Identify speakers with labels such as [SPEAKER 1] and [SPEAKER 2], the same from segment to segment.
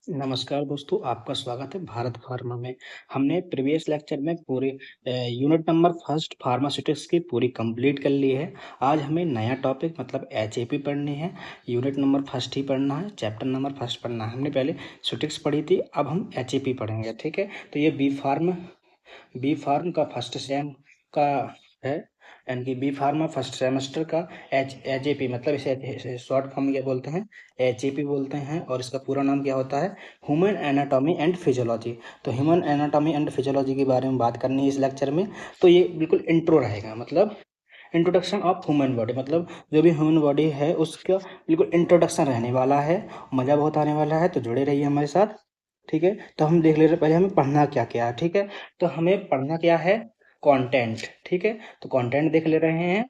[SPEAKER 1] नमस्कार दोस्तों, आपका स्वागत है भारत फार्मा में। हमने प्रीवियस लेक्चर में पूरे यूनिट नंबर फर्स्ट फार्मास्यूटिक्स की पूरी कंप्लीट कर ली है। आज हमें नया टॉपिक मतलब एचएपी पढ़नी है। यूनिट नंबर फर्स्ट ही पढ़ना है, चैप्टर नंबर फर्स्ट पढ़ना है। हमने पहले स्यूटिक्स पढ़ी थी, अब हम एचएपी पढ़ेंगे। ठीक है, तो ये बी फार्म का फर्स्ट सेम का है, यानी कि बी फार्मा फर्स्ट सेमेस्टर का एचएपी मतलब इसे शॉर्ट फॉर्म में क्या बोलते हैं, एचएपी बोलते हैं। और इसका पूरा नाम क्या होता है, ह्यूमन एनाटॉमी एंड फिजियोलॉजी। तो ह्यूमन एनाटॉमी एंड फिजियोलॉजी के बारे में बात करनी है इस लेक्चर में। तो ये बिल्कुल इंट्रो रहेगा, मतलब इंट्रोडक्शन ऑफ ह्यूमन बॉडी, मतलब जो भी ह्यूमन बॉडी है उसका बिल्कुल इंट्रोडक्शन रहने वाला है। मज़ा बहुत आने वाला है, तो जुड़े रहिए हमारे साथ। ठीक है, तो हम देख ले रहे पहले हमें पढ़ना क्या क्या है। ठीक है, तो हमें पढ़ना क्या है, कंटेंट। ठीक है, तो कंटेंट देख ले रहे हैं।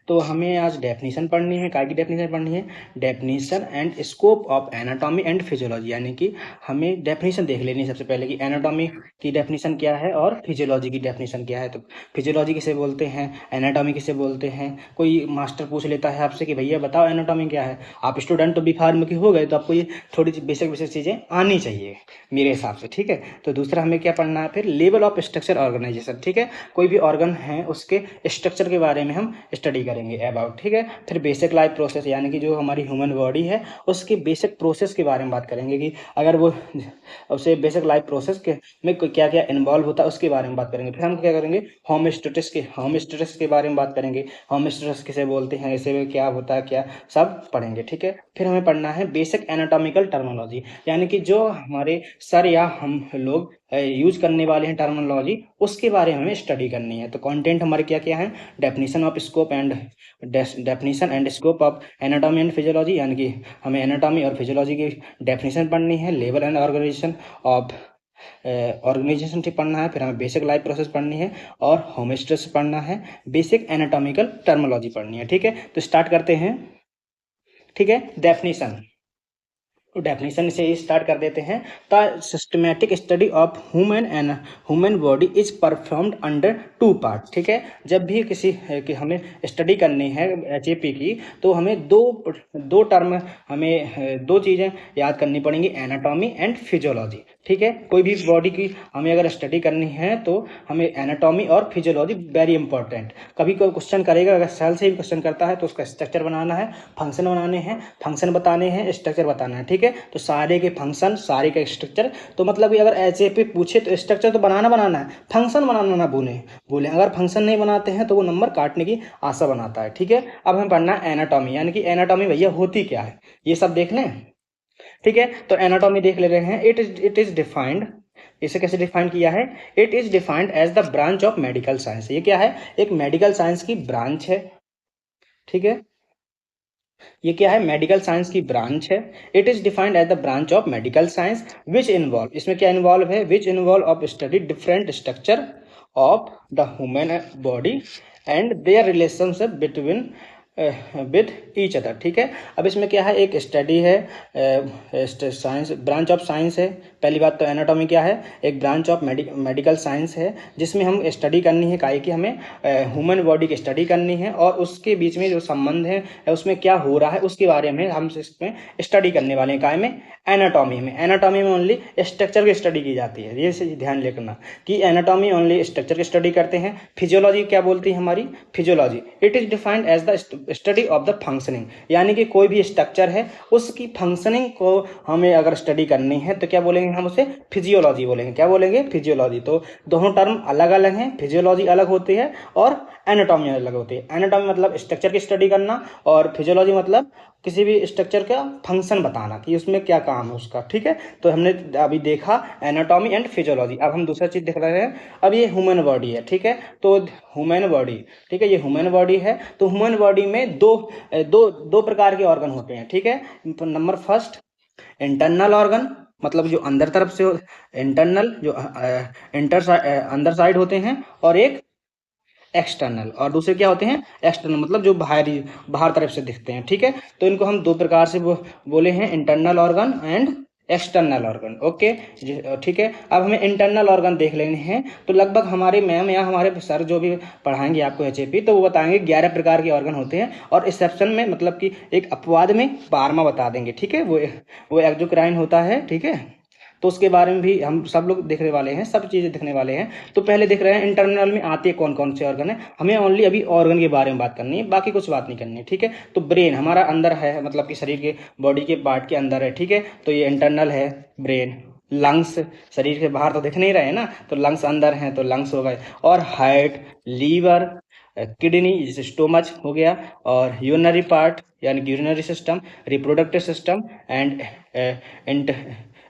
[SPEAKER 1] तो हमें आज डेफिनेशन पढ़नी है। काय की डेफिनेशन पढ़नी है, definition and scope of anatomy and physiology. यानी कि हमें डेफिनेशन देख लेनी है सबसे पहले कि एनाटॉमी की डेफिनेशन क्या है और फिजियोलॉजी की डेफिनेशन क्या है। तो फिजियोलॉजी किसे बोलते हैं, एनाटॉमी किसे बोलते हैं। कोई मास्टर पूछ लेता है आपसे कि भैया बताओ एनाटॉमी क्या है, आप स्टूडेंट तो बी फार्म के हो गए, तो आपको ये थोड़ी सी बेसिक बेसिक चीज़ें आनी चाहिए मेरे हिसाब से। ठीक है, तो दूसरा हमें क्या पढ़ना है फिर, लेवल ऑफ स्ट्रक्चर ऑर्गेनाइजेशन। ठीक है, कोई भी ऑर्गन है उसके स्ट्रक्चर के बारे में हम स्टडी करेंगे अबाउट। ठीक है, फिर बेसिक लाइफ प्रोसेस, यानी कि जो हमारी ह्यूमन बॉडी है उसकी बेसिक प्रोसेस के बारे में बात करेंगे कि अगर वो उसे बेसिक लाइफ प्रोसेस के में क्या क्या इन्वॉल्व होता है उसके बारे में बात करेंगे। फिर हम क्या करेंगे, होमोस्टेटिस के बारे में बात करेंगे। होमोस्टेटिस किसे बोलते हैं, इसे में क्या होता है, क्या सब पढ़ेंगे। ठीक है, फिर हमें पढ़ना है बेसिक एनाटॉमिकल टर्मिनोलॉजी, यानी कि जो हमारे सर या हम लोग यूज करने वाले हैं टर्मिनोलॉजी, उसके बारे में हमें स्टडी करनी है। तो कंटेंट हमारे क्या क्या है, definition of scope and definition and scope of anatomy and physiology, यानी कि हमें एनाटॉमी और फिजियोलॉजी की डेफिनेशन पढ़नी है। Level and organization of organization से पढ़ना है। फिर हमें बेसिक लाइफ प्रोसेस पढ़नी है और होमोस्टेसिस पढ़ना है, बेसिक एनाटॉमिकल टर्मिनोलॉजी पढ़नी है। ठीक है, तो स्टार्ट करते हैं। ठीक है, डेफिनेशन, तो डेफिनेशन से स्टार्ट कर देते हैं। The systematic study of human body is performed under two part. ठीक है, जब भी किसी कि हमें स्टडी करनी है एचएपी की, तो हमें दो टर्म, हमें दो चीज़ें याद करनी पड़ेंगी, एनाटॉमी एंड फिजियोलॉजी। ठीक है, कोई भी बॉडी की हमें अगर स्टडी करनी है तो हमें एनाटॉमी और फिजियोलॉजी वेरी इंपॉर्टेंट। कभी कोई क्वेश्चन करेगा, अगर सेल से भी क्वेश्चन करता है तो उसका स्ट्रक्चर बनाना है, फंक्शन बनाने हैं, फंक्शन बताने हैं, स्ट्रक्चर बताना है। ठीक है, तो सारे के फंक्शन, सारे का स्ट्रक्चर, तो मतलब कि अगर एचएपी पूछे तो स्ट्रक्चर तो बनाना है, फंक्शन बनाना ना भूलें। अगर फंक्शन नहीं बनाते हैं तो वो नंबर काटने की आशा बनाता है। ठीक है, अब हमें पढ़ना है एनाटॉमी, यानी कि एनाटॉमी भैया होती क्या है, ये सब देख लें। ठीक है, तो एनाटॉमी देख ले रहे हैं। इट इज डिफाइंड, इसे कैसे डिफाइन किया है, it is defined as the branch of medical science. ये क्या है, एक मेडिकल साइंस की ब्रांच है। ठीक है, ये क्या है, मेडिकल साइंस की ब्रांच है। It is defined as the branch of medical science which involve, इसमें क्या इन्वॉल्व है, which involve of study different structure of the human body and their relationship between with each other. ठीक है, अब इसमें क्या है, एक स्टडी है, साइंस, ब्रांच ऑफ साइंस है। पहली बात तो एनाटॉमी क्या है, एक ब्रांच ऑफ मेडिकल साइंस है, जिसमें हम स्टडी करनी है काहे कि हमें ह्यूमन बॉडी की स्टडी करनी है और उसके बीच में जो संबंध है, उसमें क्या हो रहा है उसके बारे में हम इसमें स्टडी करने वाले हैं। काहे में, एनाटॉमी में। एनाटॉमी में ओनली स्ट्रक्चर की स्टडी की जाती है, ये ध्यान रखना कि एनाटॉमी ओनली स्ट्रक्चर की स्टडी करते हैं। फिजियोलॉजी क्या बोलती है हमारी, physiology it is defined as the study of the functioning, यानी कि कोई भी स्ट्रक्चर है उसकी फंक्शनिंग को हमें अगर स्टडी करनी है तो क्या बोलेंगे, हम उसे फिजियोलॉजी बोलेंगे। क्या बोलेंगे, फिजियोलॉजी। तो दोनों टर्म अलग अलग हैं, फिजियोलॉजी अलग होती है और एनाटॉमी अलग होती है। एनाटॉमी मतलब स्ट्रक्चर की स्टडी करना और फिजियोलॉजी मतलब किसी भी स्ट्रक्चर का फंक्शन बताना कि उसमें क्या काम है उसका। ठीक है, तो हमने अभी देखा एनाटॉमी एंड फिजियोलॉजी। अब हम दूसरा चीज देख रहे हैं, अब ये ह्यूमन बॉडी है। ठीक है, तो ह्यूमन बॉडी, ठीक है, ये ह्यूमन बॉडी है। तो ह्यूमन बॉडी में दो दो दो प्रकार के ऑर्गन होते हैं। ठीक है, नंबर फर्स्ट इंटरनल ऑर्गन, मतलब जो अंदर तरफ से, इंटरनल जो अंदर साइड होते हैं, और एक एक्सटर्नल, और दूसरे क्या होते हैं, एक्सटर्नल, मतलब जो बाहर तरफ से दिखते हैं। ठीक है, तो इनको हम दो प्रकार से बोले हैं, internal organ and external organ. Okay, ठीक है। अब हमें इंटरनल ऑर्गन देख लेने हैं। तो लगभग हमारे मैम या हमारे सर जो भी पढ़ाएंगे आपको एचएपी, तो वो बताएंगे 11 प्रकार के ऑर्गन होते हैं, और रिसेप्शन में मतलब कि एक अपवाद में 12वां बता देंगे। ठीक है, वो एक्सोक्राइन होता है। ठीक है, तो उसके बारे में भी हम सब लोग देखने वाले हैं, सब चीज़ें देखने वाले हैं। तो पहले देख रहे हैं इंटरनल में आते कौन कौन से ऑर्गन है। हमें ओनली अभी ऑर्गन के बारे में बात करनी है, बाकी कुछ बात नहीं करनी है। ठीक है, तो ब्रेन हमारा अंदर है, मतलब कि शरीर के बॉडी के पार्ट के अंदर है। ठीक है, तो ये इंटरनल है ब्रेन। लंग्स शरीर के बाहर तो दिख नहीं रहे ना, तो लंग्स अंदर हैं तो लंग्स हो गए। और हार्ट, लीवर, किडनी जैसे स्टोमच हो गया, और यूरिनरी पार्ट यानी कि urinary system, reproductive system and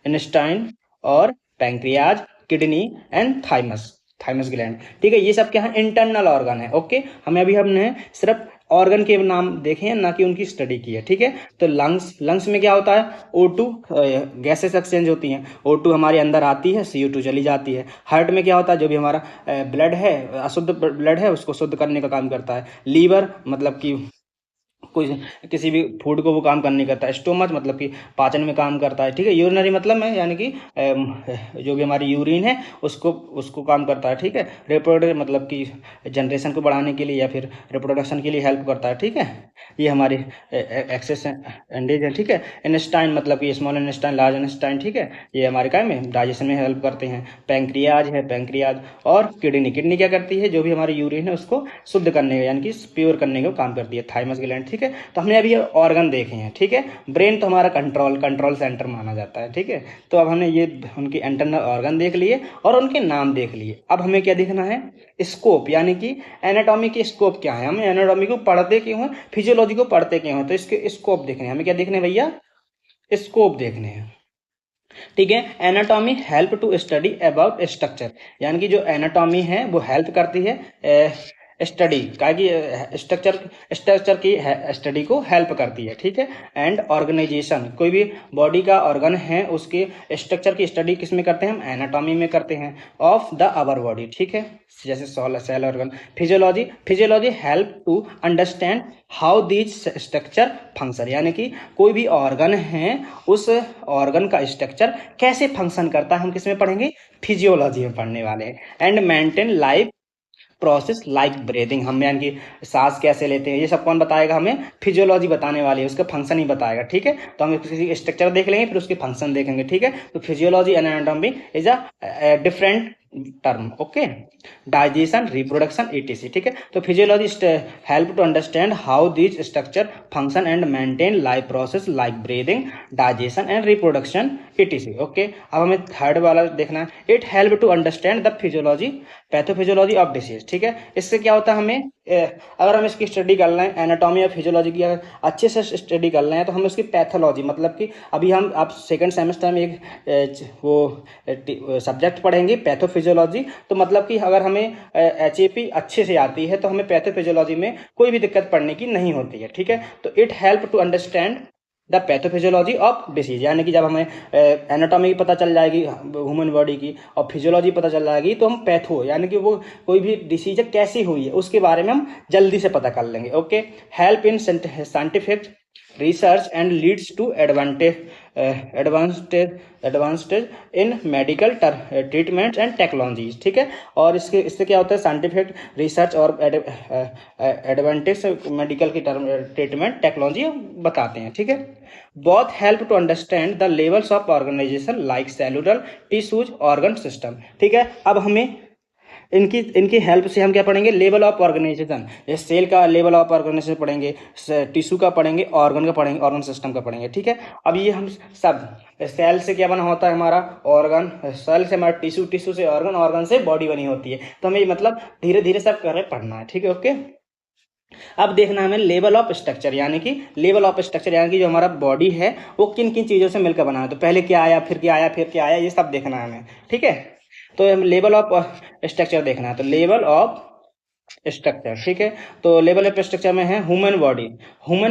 [SPEAKER 1] intestine, और pancreas, kidney and thymus, thymus gland. ठीक है, ये सब क्या है, इंटरनल ऑर्गन है। ओके, हमने सिर्फ ऑर्गन के नाम देखे हैं, ना कि उनकी स्टडी की है। ठीक है, तो लंग्स में क्या होता है, O2 गैसेस एक्सचेंज होती हैं, O2 हमारे अंदर आती है, CO2 चली जाती है। हार्ट में क्या होता है, जो भी हमारा ब्लड है, अशुद्ध ब्लड है, उसको शुद्ध करने का काम करता है। लीवर मतलब कि कोई किसी भी फूड को वो काम करने करता है। स्टोमच मतलब कि पाचन में काम करता है। ठीक है, यूरिनरी मतलब में यानी कि जो भी हमारी यूरिन है उसको उसको काम करता है। ठीक है, रिप्रोडक्टिव मतलब कि जनरेशन को बढ़ाने के लिए या फिर रिप्रोडक्शन के लिए हेल्प करता है। ठीक है, ये हमारे एक्सेस एंडेज है। ठीक है, इंटेस्टाइन मतलब कि स्मॉल इंटेस्टाइन, लार्ज इंटेस्टाइन। ठीक है, ये हमारे क्या में डाइजेशन में हेल्प करते हैं। पैंक्रियाज है, पैंक्रियाज। और किडनी क्या करती है, जो भी हमारी यूरिन है उसको शुद्ध करने का यानी कि प्योर करने का काम करती है। Thymus gland. ठीक है, तो हमने अभी ऑर्गन देखे हैं। ठीक है, ब्रेन तो हमारा कंट्रोल सेंटर माना जाता है। ठीक है, तो अब हमने ये उनके इंटरनल ऑर्गन देख लिए और उनके नाम देख लिए। अब हमें क्या देखना है, स्कोप, यानी कि एनाटॉमी की स्कोप क्या है। हमें एनाटॉमी को पढ़ते क्यों हैं, फिजियोलॉजी को पढ़ते क्यों हैं, तो इसके स्कोप देखने हैं। हमें क्या देखने हैं भैया, स्कोप देखने हैं। ठीक है, anatomy help to study about structure, यानी कि जो एनाटॉमी है वो हेल्प करती है स्टडी का, कि स्ट्रक्चर की स्टडी को हेल्प करती है। ठीक है, एंड ऑर्गेनाइजेशन, कोई भी बॉडी का ऑर्गन है उसके स्ट्रक्चर की स्टडी किस में करते हैं, हम एनाटॉमी में करते हैं, ऑफ द अवर बॉडी। ठीक है, जैसे cell organ. Physiology help to understand how these structure function, यानी कि कोई भी ऑर्गन है उस ऑर्गन का स्ट्रक्चर कैसे फंक्शन करता है, हम किस में पढ़ेंगे, फिजियोलॉजी में पढ़ने वाले हैं। And maintain life process like breathing, हम यानी कि सांस कैसे लेते हैं, ये सब कौन बताएगा, हमें फिजियोलॉजी बताने वाली है, उसका फंक्शन ही बताएगा। ठीक है, तो हम किसी स्ट्रक्चर देख लेंगे फिर उसके फंक्शन देखेंगे। ठीक है, तो physiology and anatomy is a different term. Okay, digestion, reproduction, etc। ठीक है, तो physiologist help to understand how these structure function and maintain life process like breathing, digestion and reproduction, etc। Okay, अब हमें third वाला देखना है, it help to understand the physiology pathophysiology of disease. ठीक है, इससे क्या होता है, हमें अगर हम इसकी स्टडी कर लें, एनाटॉमी और फिजियोलॉजी की अगर अच्छे से स्टडी कर लें, तो हम उसकी पैथोलॉजी मतलब कि अभी हम आप सेकंड सेमेस्टर में एक वो सब्जेक्ट पढ़ेंगे पैथोफिजियोलॉजी। तो मतलब कि अगर हमें एचएपी अच्छे से आती है तो हमें पैथोफिजियोलॉजी में कोई भी दिक्कत पड़ने की नहीं होती है। ठीक है, तो it help to understand the pathophysiology of disease, यानी कि जब हमें एनाटॉमी पता चल जाएगी ह्यूमन बॉडी की और फिजियोलॉजी पता चल जाएगी, तो हम पैथो यानी कि वो कोई भी डिसीज कैसी हुई है उसके बारे में हम जल्दी से पता कर लेंगे। Okay, help in scientific research and leads to advantages in medical treatments and technologies. ठीक है, और इससे क्या होता है, साइंटिफिक रिसर्च और एडवांटेज मेडिकल की ट्रीटमेंट टेक्नोलॉजी बताते हैं। ठीक है, both help to understand the levels of organization like cellular tissues organ system। ठीक है, अब हमें इनकी हेल्प से हम क्या पढ़ेंगे, लेवल ऑफ ऑर्गेनाइजेशन, जैसे सेल का लेवल ऑफ ऑर्गेनाइजेशन पढ़ेंगे, टिश्यू का पढ़ेंगे, ऑर्गन का पढ़ेंगे, ऑर्गन सिस्टम का पढ़ेंगे। ठीक है, अब ये हम सब सेल से क्या बना होता है हमारा ऑर्गन, सेल से हमारा टिश्यू, टिश्यू से ऑर्गन, ऑर्गन से बॉडी बनी होती है। तो हमें मतलब धीरे धीरे सब कर पढ़ना है। ठीक है, ओके। अब देखना हमें लेवल ऑफ स्ट्रक्चर, यानी कि लेवल ऑफ स्ट्रक्चर यानी कि जो हमारा बॉडी है वो किन किन चीज़ों से मिलकर बना है, तो पहले क्या आया, फिर क्या आया, फिर क्या आया, ये सब देखना है हमें। ठीक है, तो हम लेवल ऑफ स्ट्रक्चर देखना है, तो लेवल ऑफ स्ट्रक्चर। ठीक है, तो लेवल ऑफ स्ट्रक्चर में है human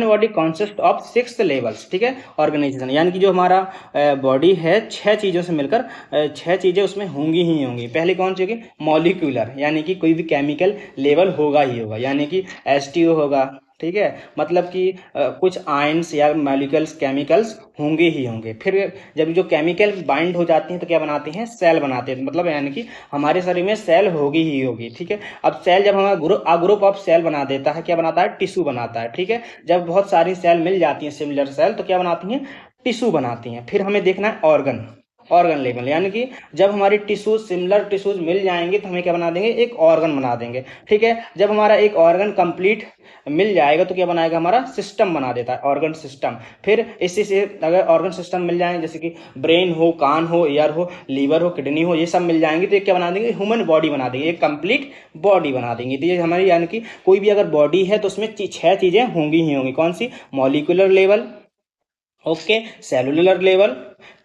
[SPEAKER 1] body consist of 6 levels. ठीक है, ऑर्गेनाइजेशन यानी कि जो हमारा बॉडी है 6 चीज़ों से मिलकर 6 चीज़ें उसमें होंगी ही होंगी। पहले कौन सी होगी, मॉलिक्यूलर, यानी कि कोई भी केमिकल लेवल होगा ही होगा, यानी कि H2O होगा, ठीक है, मतलब कि कुछ आयंस या मॉलिक्यूल्स केमिकल्स होंगे ही होंगे। फिर जब जो केमिकल बाइंड हो जाती हैं तो क्या बनाते हैं, सेल बनाते हैं, मतलब यानी कि हमारे शरीर में सेल होगी ही होगी। ठीक है, अब सेल जब हमारा ग्रुप ऑफ सेल बना देता है, क्या बनाता है, टिश्यू बनाता है। ठीक है, जब बहुत सारी सेल मिल जाती हैं सिमिलर सेल तो क्या बनाती हैं, टिश्यू बनाती हैं। फिर हमें देखना है ऑर्गन, ऑर्गन लेवल, यानी कि जब हमारी टिश्यू सिमिलर टिश्यूज मिल जाएंगे तो हमें क्या बना देंगे, एक ऑर्गन बना देंगे। ठीक है, जब हमारा एक ऑर्गन कंप्लीट मिल जाएगा तो क्या बनाएगा, हमारा सिस्टम बना देता है, ऑर्गन सिस्टम। फिर इसी से अगर ऑर्गन सिस्टम मिल जाए, जैसे कि ब्रेन हो, कान हो, ईयर हो, लीवर हो, किडनी हो, ये सब मिल जाएंगे तो ये क्या बना देंगे, ह्यूमन बॉडी बना देंगे, एक कंप्लीट बॉडी बना देंगे। तो ये हमारी यानी कि कोई भी अगर बॉडी है तो उसमें 6 चीजें होंगी ही होंगी। कौन सी, molecular level, okay, cellular level,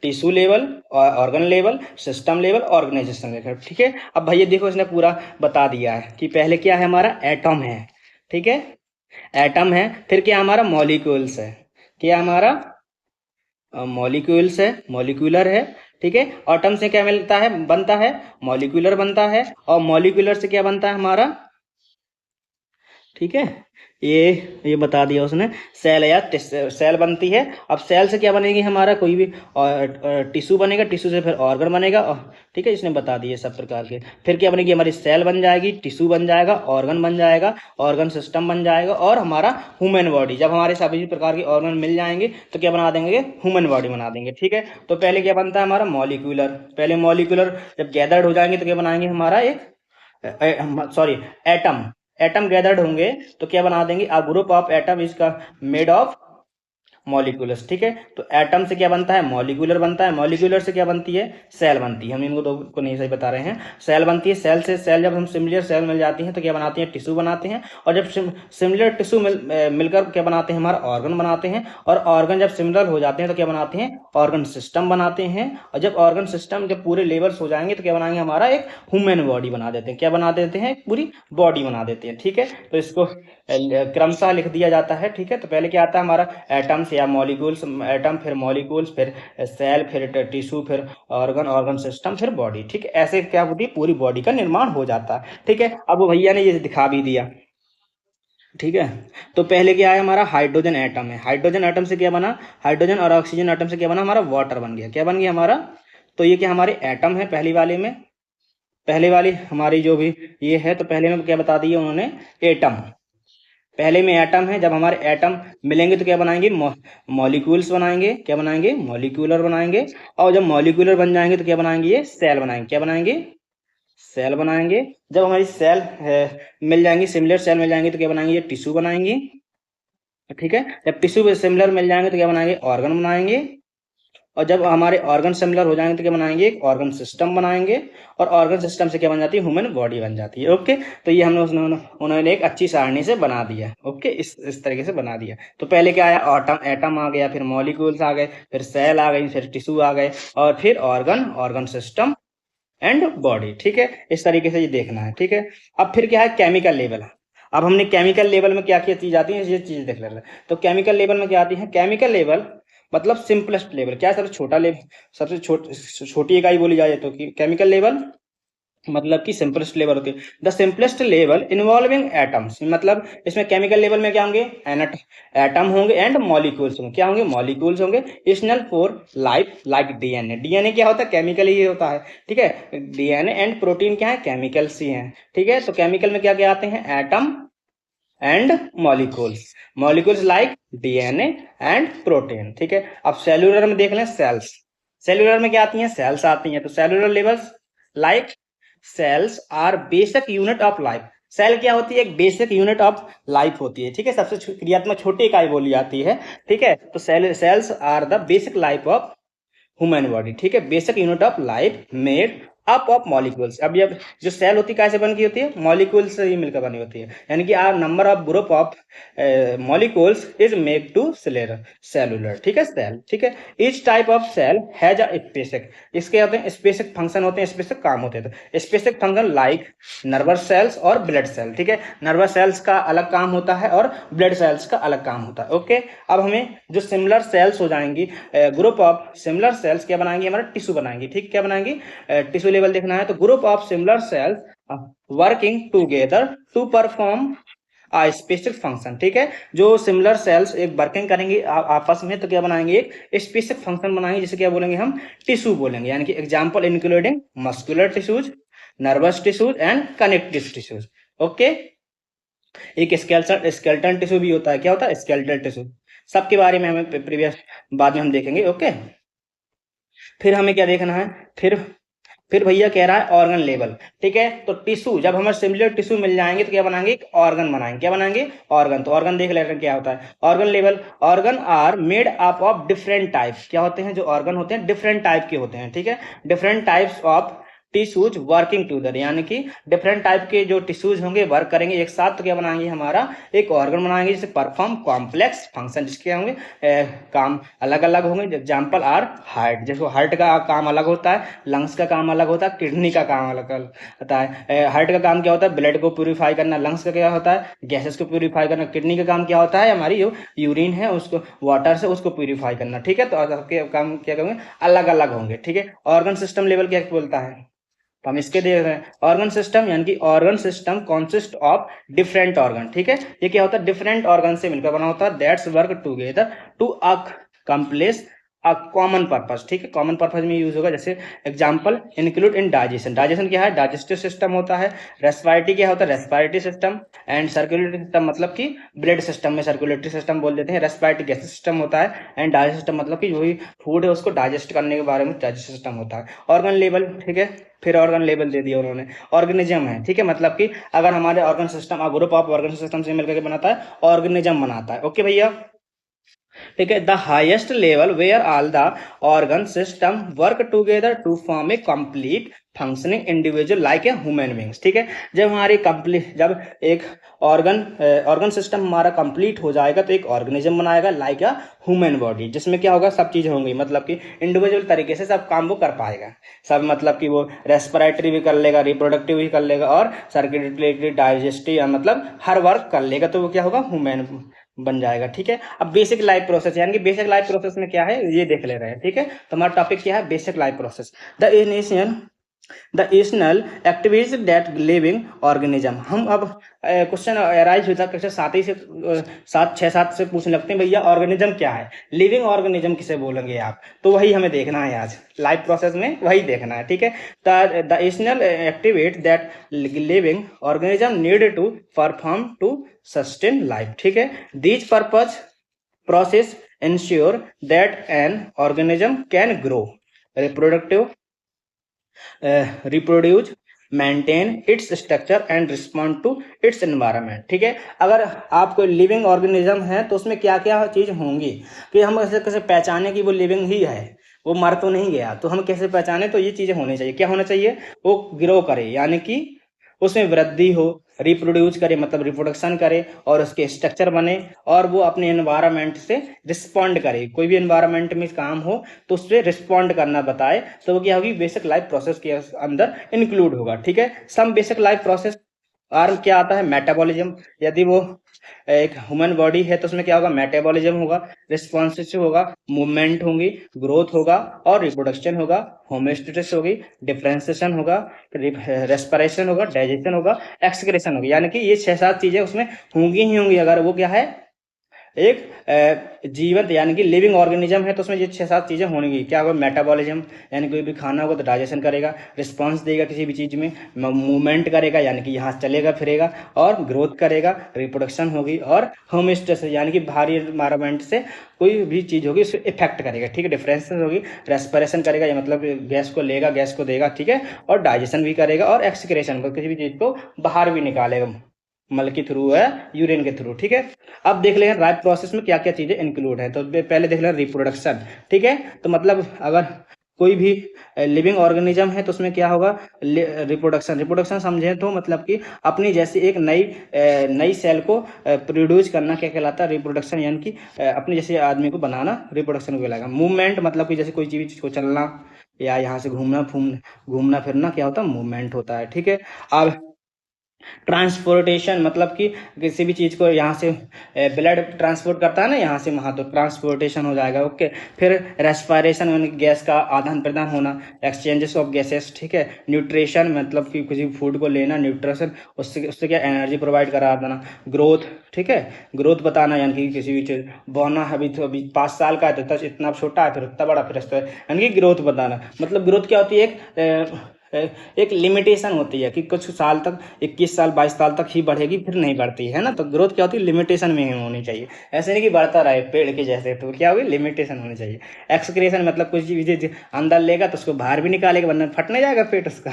[SPEAKER 1] tissue level, organ level, system level, organisation level. ठीक है, अब भैया देखो इसने पूरा बता दिया है कि पहले क्या है, हमारा एटम है। ठीक है, एटम है, फिर क्या हमारा मॉलिक्यूल्स है, क्या हमारा मॉलिक्यूल्स है, मॉलिक्यूलर है। ठीक है, एटम से क्या मिलता है, बनता है, मॉलिक्यूलर बनता है, और मॉलिक्यूलर से क्या बनता है हमारा, ठीक है, ये बता दिया उसने, सेल या सेल बनती है। अब सेल से क्या बनेगी, हमारा कोई भी टिश्यू बनेगा, टिश्यू से फिर ऑर्गन बनेगा। ठीक है, इसने बता दिए सब प्रकार के। फिर क्या बनेगी, हमारी सेल बन जाएगी, टिश्यू बन जाएगा, ऑर्गन बन जाएगा, ऑर्गन सिस्टम बन जाएगा, और हमारा ह्यूमन बॉडी। जब हमारे सभी प्रकार के ऑर्गन मिल जाएंगे तो क्या बना देंगे, ह्यूमन बॉडी बना देंगे। ठीक है, तो पहले क्या बनता है हमारा मॉलिक्यूलर, पहले मॉलिक्यूलर जब गैदर्ड हो जाएंगे तो क्या बनाएंगे, हमारा एक सॉरी एटम, एटम गैदर्ड होंगे तो क्या बना देंगे, a group of atom is का मेड ऑफ मॉलिक्यूलस। ठीक है, तो एटम से क्या बनता है, मॉलिक्यूलर बनता है, मॉलिक्यूलर से क्या बनती है, सेल बनती है। हम इनको दो को नहीं सही बता रहे हैं, सेल बनती है, सेल से सेल जब हम सिमिलर सेल मिल जाती हैं तो क्या बनाती हैं, टिश्यू बनाते हैं, और जब सिमिलर टिश्यू मिलकर क्या बनाते हैं, हमारा ऑर्गन बनाते हैं, और ऑर्गन जब सिमिलर हो जाते हैं तो क्या बनाते हैं, ऑर्गन सिस्टम बनाते हैं, और जब ऑर्गन सिस्टम जब पूरे लेवल्स हो जाएंगे तो क्या बनाएंगे, हमारा एक ह्यूमन बॉडी बना देते हैं। क्या बना देते हैं, एक पूरी बॉडी बना देते हैं। ठीक है, तो इसको क्रमशः लिख दिया जाता है। ठीक है, तो पहले क्या आता है हमारा एटम्स या मॉलिक्यूल्स, एटम फिर मॉलिक्यूल्स, फिर सेल, फिर टिश्यू, फिर ऑर्गन, ऑर्गन सिस्टम, फिर बॉडी। ठीक है, ऐसे क्या होती है, पूरी बॉडी का निर्माण हो जाता है। ठीक है, अब वो भैया ने ये दिखा भी दिया। ठीक है, तो पहले क्या है, हमारा हाइड्रोजन एटम है, हाइड्रोजन एटम से क्या बना, हाइड्रोजन और ऑक्सीजन एटम से क्या बना, हमारा वाटर बन गया। क्या बन गया हमारा, तो ये क्या हमारे एटम है, पहली वाले में, पहले वाली हमारी जो भी ये है, तो पहले में क्या बता दिया उन्होंने, एटम, पहले में एटम है, जब हमारे एटम मिलेंगे तो क्या बनाएंगे, मॉलिक्यूल्स बनाएंगे, क्या बनाएंगे, मॉलिक्यूलर बनाएंगे, और जब मॉलिक्यूलर बन जाएंगे तो क्या बनाएंगे, ये सेल बनाएंगे, क्या बनाएंगे, सेल बनाएंगे। जब हमारी सेल मिल जाएंगी, सिमिलर सेल मिल जाएंगे तो क्या बनाएंगे, ये टिश्यू बनाएंगे। ठीक है, जब टिश्यू सिमिलर मिल जाएंगे तो क्या बनाएंगे, ऑर्गन बनाएंगे, और जब हमारे ऑर्गन सिमिलर हो जाएंगे तो क्या बनाएंगे, एक ऑर्गन सिस्टम बनाएंगे, और ऑर्गन सिस्टम से क्या बन जाती है, ह्यूमन बॉडी बन जाती है। ओके, तो ये हमने उन्होंने एक अच्छी सारणी से बना दिया। ओके, इस तरीके से बना दिया। तो पहले क्या आया, एटम, एटम आ गया, फिर मॉलिक्यूल्स आ गए, फिर सेल आ गई, फिर टिश्यू आ गए, और फिर organ, organ system and body. ठीक है, इस तरीके से ये देखना है। ठीक है, अब फिर क्या है, केमिकल लेवल। अब हमने केमिकल लेवल में क्या क्या चीज आती है, ये चीज देख लेते हैं। तो केमिकल लेवल में क्या आती है, केमिकल लेवल मतलब सिंपलेस्ट लेवल, क्या है, सबसे छोटा लेवल, सबसे छोटी इकाई बोली जाए तो कि केमिकल लेवल मतलब कि सिंपलेस्ट लेवल होती है, the simplest level involving atoms, मतलब इसमें केमिकल लेवल में क्या होंगे, एटम होंगे एंड मॉलिक्यूल्स होंगे, क्या होंगे, मॉलिक्यूल्स होंगे, essential for life like DNA, DNA क्या होता है, केमिकल ही होता है। ठीक है, डीएनए एंड प्रोटीन क्या है, केमिकल्स ही हैं। ठीक है, तो केमिकल में क्या क्या आते हैं, atom and molecules, molecules like DNA and protein. ठीक है, अब सेलुलर में देख लें, सेल्स, सेलुलर में क्या आती हैं, सेल्स आती हैं। तो cellular levels like cells are basic unit of life, cell क्या होती है, एक बेसिक यूनिट ऑफ लाइफ होती है। ठीक है, सबसे क्रियात्मक छोटी इकाई बोली जाती है। ठीक है, तो cells are the basic life of human body. ठीक है, basic unit of life made up of molecules. अब ये जो सेल होती है कैसे बन की होती है, मॉलिक्यूल्स से ही मिलकर बनी होती है, यानी कि are number of group of molecules is make to cellular. ठीक है, सेल। ठीक है, each type of cell has a specific, इसके होते हैं स्पेसिक फंक्शन होते हैं, स्पेसिक काम होते हैं। तो स्पेसिक फंक्शन लाइक नर्वस सेल्स और ब्लड सेल। ठीक है, नर्वस सेल्स का अलग काम होता है और ब्लड सेल्स का अलग काम होता है। ओके, अब हमें जो सिमिलर सेल्स हो जाएंगी, ग्रुप ऑफ सिमिलर सेल्स क्या बनाएंगे, हमारा टिश्यू बनाएंगी। ठीक, क्या बनाएंगी, टिश्यू लेवल देखना है। तो group of similar cells working together to perform specific function, ठीक है। जो सिमिलर सेल्स एक वर्किंग करेंगे आपस में तो क्या बनाएंगे, एक स्पेसिफिक फंक्शन बनाएंगे, जिसे क्या बोलेंगे हम, टिश्यू बोलेंगे। यानी कि example including muscular tissues, nervous tissues and connective tissues. Okay, एक स्केलेटन टिश्यू भी होता है, क्या होता है, स्केलेटल टिश्यू। सबके बारे में हमें प्रीवियस बाद में हम देखेंगे। ओके, फिर हमें क्या देखना है, फिर भैया कह रहा है ऑर्गन लेवल, ठीक है। तो टिश्यू, जब हमें सिमिलर टिश्यू मिल जाएंगे तो क्या बनाएंगे, एक ऑर्गन बनाएंगे। क्या बनाएंगे, ऑर्गन। तो ऑर्गन देख लेते हैं क्या होता है organ level. Organ are made up of different types. क्या होते हैं, जो ऑर्गन होते हैं डिफरेंट टाइप के होते हैं, ठीक है। Different types of tissues working together, यानी कि डिफरेंट टाइप के जो टिश्यूज होंगे वर्क करेंगे एक साथ, तो क्या बनाएंगे, हमारा एक ऑर्गन बनाएंगे जिसे परफॉर्म कॉम्प्लेक्स फंक्शन, जिसके होंगे काम अलग अलग होंगे। एग्जाम्पल आर हार्ट, जैसे हार्ट का काम अलग होता है, लंग्स का काम अलग होता है, किडनी का काम अलग होता है। हार्ट का काम क्या होता है, ब्लड को प्यूरिफाई करना। लंग्स का क्या होता है, गैसेस को प्यूरिफाई करना। किडनी का काम क्या होता है, हमारी जो यूरिन है उसको वाटर से उसको प्यूरिफाई करना, ठीक है। तो सबके काम क्या करेंगे, अलग अलग होंगे, ठीक है। ऑर्गन सिस्टम लेवल क्या बोलता है, तो हम इसके देख रहे हैं ऑर्गन सिस्टम, यानी कि organ system consist of different organ, ठीक है। ये क्या होता है, डिफरेंट ऑर्गन से मिलकर बना होता है, that's work together to accomplish a common purpose, ठीक है। कॉमन पर्पस में यूज होगा, जैसे example include in digestion. Digestion क्या है, डाइजेस्टिव सिस्टम होता है। रेस्पिरेटरी क्या होता है, respiratory system. And circulatory system मतलब कि ब्लड सिस्टम में सर्कुलेटरी सिस्टम बोल देते हैं। रेस्पिरेटरी गैस सिस्टम होता है। एंड डाइजेस्ट सिस्टम मतलब कि जो भी फूड है उसको डाइजेस्ट करने के बारे में डाइजेस्ट सिस्टम होता है। ऑर्गन लेवल, ठीक है। फिर ऑर्गन लेवल दे दिया उन्होंने, ऑर्गेनिज्म है, ठीक है। मतलब कि अगर हमारे organ system group of organ system से मिलकर के बनाता है, ऑर्गेनिज्म बनाता है। ओके भैया, ठीक है। The highest level where all the organ system work together to form a complete functioning individual like a human beings, ठीक है। जब हमारी कंप्लीट, जब एक ऑर्गन सिस्टम हमारा कंप्लीट हो जाएगा तो एक ऑर्गेनिज्म बनाएगा लाइक अ ह्यूमन बॉडी, जिसमें क्या होगा, सब चीजें होंगी, मतलब कि इंडिविजुअल तरीके से सब काम वो कर पाएगा सब, मतलब कि वो रेस्पिरेटरी भी कर लेगा, रिप्रोडक्टिव भी कर लेगा, और सर्कुलेटरी डाइजेस्टिव मतलब हर वर्क कर लेगा, तो वो क्या होगा, ह्यूमन बन जाएगा, ठीक है। अब बेसिक लाइफ प्रोसेस, यानी कि बेसिक लाइफ प्रोसेस में क्या है ये देख ले रहे हैं, ठीक है। तो हमारा टॉपिक क्या है, basic life process. The initial activities that living organism. हम अब क्वेश्चन अराइज होता है, सात ही से सात छः सात से पूछने लगते हैं, भैया ऑर्गेनिज्म क्या है, लिविंग ऑर्गेनिज्म किसे बोलेंगे आप, तो वही हमें देखना है आज लाइफ प्रोसेस में, वही देखना है, ठीक है। The initial activity that living organism need to perform to sustain life, ठीक है। These purpose process ensure that an organism can grow, reproductive reproduce, maintain its structure and respond to its environment, ठीक है। अगर आपको living organism है तो उसमें क्या क्या चीज होंगी, कि हम कैसे कैसे पहचाने कि वो लिविंग ही है, वो मर तो नहीं गया, तो हम कैसे पहचाने, तो ये चीजें होनी चाहिए। क्या होना चाहिए, वो ग्रो करे, यानी कि उसमें वृद्धि हो, रिप्रोड्यूस करे मतलब रिप्रोडक्शन करे, और उसके स्ट्रक्चर बने, और वो अपने एनवायरनमेंट से रिस्पॉन्ड करे, कोई भी एनवायरनमेंट में काम हो तो उस पर रिस्पॉन्ड करना बताए, तो वो क्या होगी, बेसिक लाइफ प्रोसेस के अंदर इंक्लूड होगा, ठीक है। सम बेसिक लाइफ प्रोसेस और क्या आता है, मेटाबॉलिज्म। यदि वो एक ह्यूमन बॉडी है तो उसमें क्या होगा, मेटाबॉलिज्म होगा, रिस्पॉन्सिव होगा, मूवमेंट होंगी, ग्रोथ होगा, और रिप्रोडक्शन होगा, होमोस्टेसिस होगी, डिफरेंशिएशन होगा, रेस्पिरेशन होगा, डाइजेशन होगा, एक्सक्रेशन होगी। यानी कि ये 6-7 चीजें उसमें होंगी ही होंगी, अगर वो क्या है, एक जीवंत यानी कि लिविंग ऑर्गेनिज्म है तो उसमें ये 6-7 चीजें होंगी। क्या होगा, मेटाबॉलिज्म, यानी कोई भी खाना होगा तो डाइजेशन करेगा, रिस्पांस देगा किसी भी चीज में, मूवमेंट करेगा, यानी कि यहाँ चलेगा फिरेगा, और ग्रोथ करेगा, रिप्रोडक्शन होगी, और होमोस्टेसिस यानी कि बाहरी एनवायरनमेंट से कोई भी चीज होगी उसको इफेक्ट करेगा, ठीक है। डिफरेंसेस होगी, रेस्पिरेशन करेगा, या मतलब गैस को लेगा, गैस को देगा, ठीक है, और डाइजेशन भी करेगा, और एक्सक्रेशन किसी भी चीज को बाहर भी निकालेगा, मल के थ्रू है, यूरिन के थ्रू, ठीक है। अब देख लेंगे लाइफ प्रोसेस में क्या क्या चीजें इंक्लूड है, तो पहले देख लें रिप्रोडक्शन, ठीक है। तो मतलब अगर कोई भी लिविंग ऑर्गेनिज्म है तो उसमें क्या होगा, रिप्रोडक्शन। रिप्रोडक्शन समझे तो मतलब कि अपनी जैसे एक नई सेल को प्रोड्यूस करना क्या कहलाता है, रिप्रोडक्शन, यानी कि अपने जैसे आदमी को बनाना रिप्रोडक्शन को कहलाएगा। मूवमेंट मतलब कि जैसे कोई चीज को चलना, या यहाँ से घूमना फिरना क्या होता है, मूवमेंट होता है, ठीक है। अब ट्रांसपोर्टेशन मतलब कि किसी भी चीज़ को यहाँ से ब्लड ट्रांसपोर्ट करता है ना यहाँ से वहाँ, तो ट्रांसपोर्टेशन हो जाएगा। ओके। फिर रेस्पायरेशन यानी गैस का आदान प्रदान होना, एक्सचेंजेस ऑफ गैसेस, ठीक है। न्यूट्रिशन मतलब कि किसी फूड को लेना, न्यूट्रिशन उससे उससे क्या एनर्जी प्रोवाइड करा देना। ग्रोथ, ठीक है, ग्रोथ बताना यानी कि किसी भी चीज़ बोना, अभी 5 साल का है तो इतना छोटा है फिर उतना बड़ा, फिर यानी कि ग्रोथ बताना। मतलब ग्रोथ क्या होती है, एक लिमिटेशन होती है कि कुछ साल तक, 21 साल 22 साल तक ही बढ़ेगी, फिर नहीं बढ़ती है ना। तो ग्रोथ क्या होती है, लिमिटेशन में ही होनी चाहिए। ऐसे नहीं कि बढ़ता रहे पेड़ के जैसे, तो क्या होगी, लिमिटेशन होनी चाहिए। एक्सक्रेशन मतलब कुछ चीज़ अंदर लेगा तो उसको बाहर भी निकालेगा, वरना फट नहीं जाएगा पेट उसका।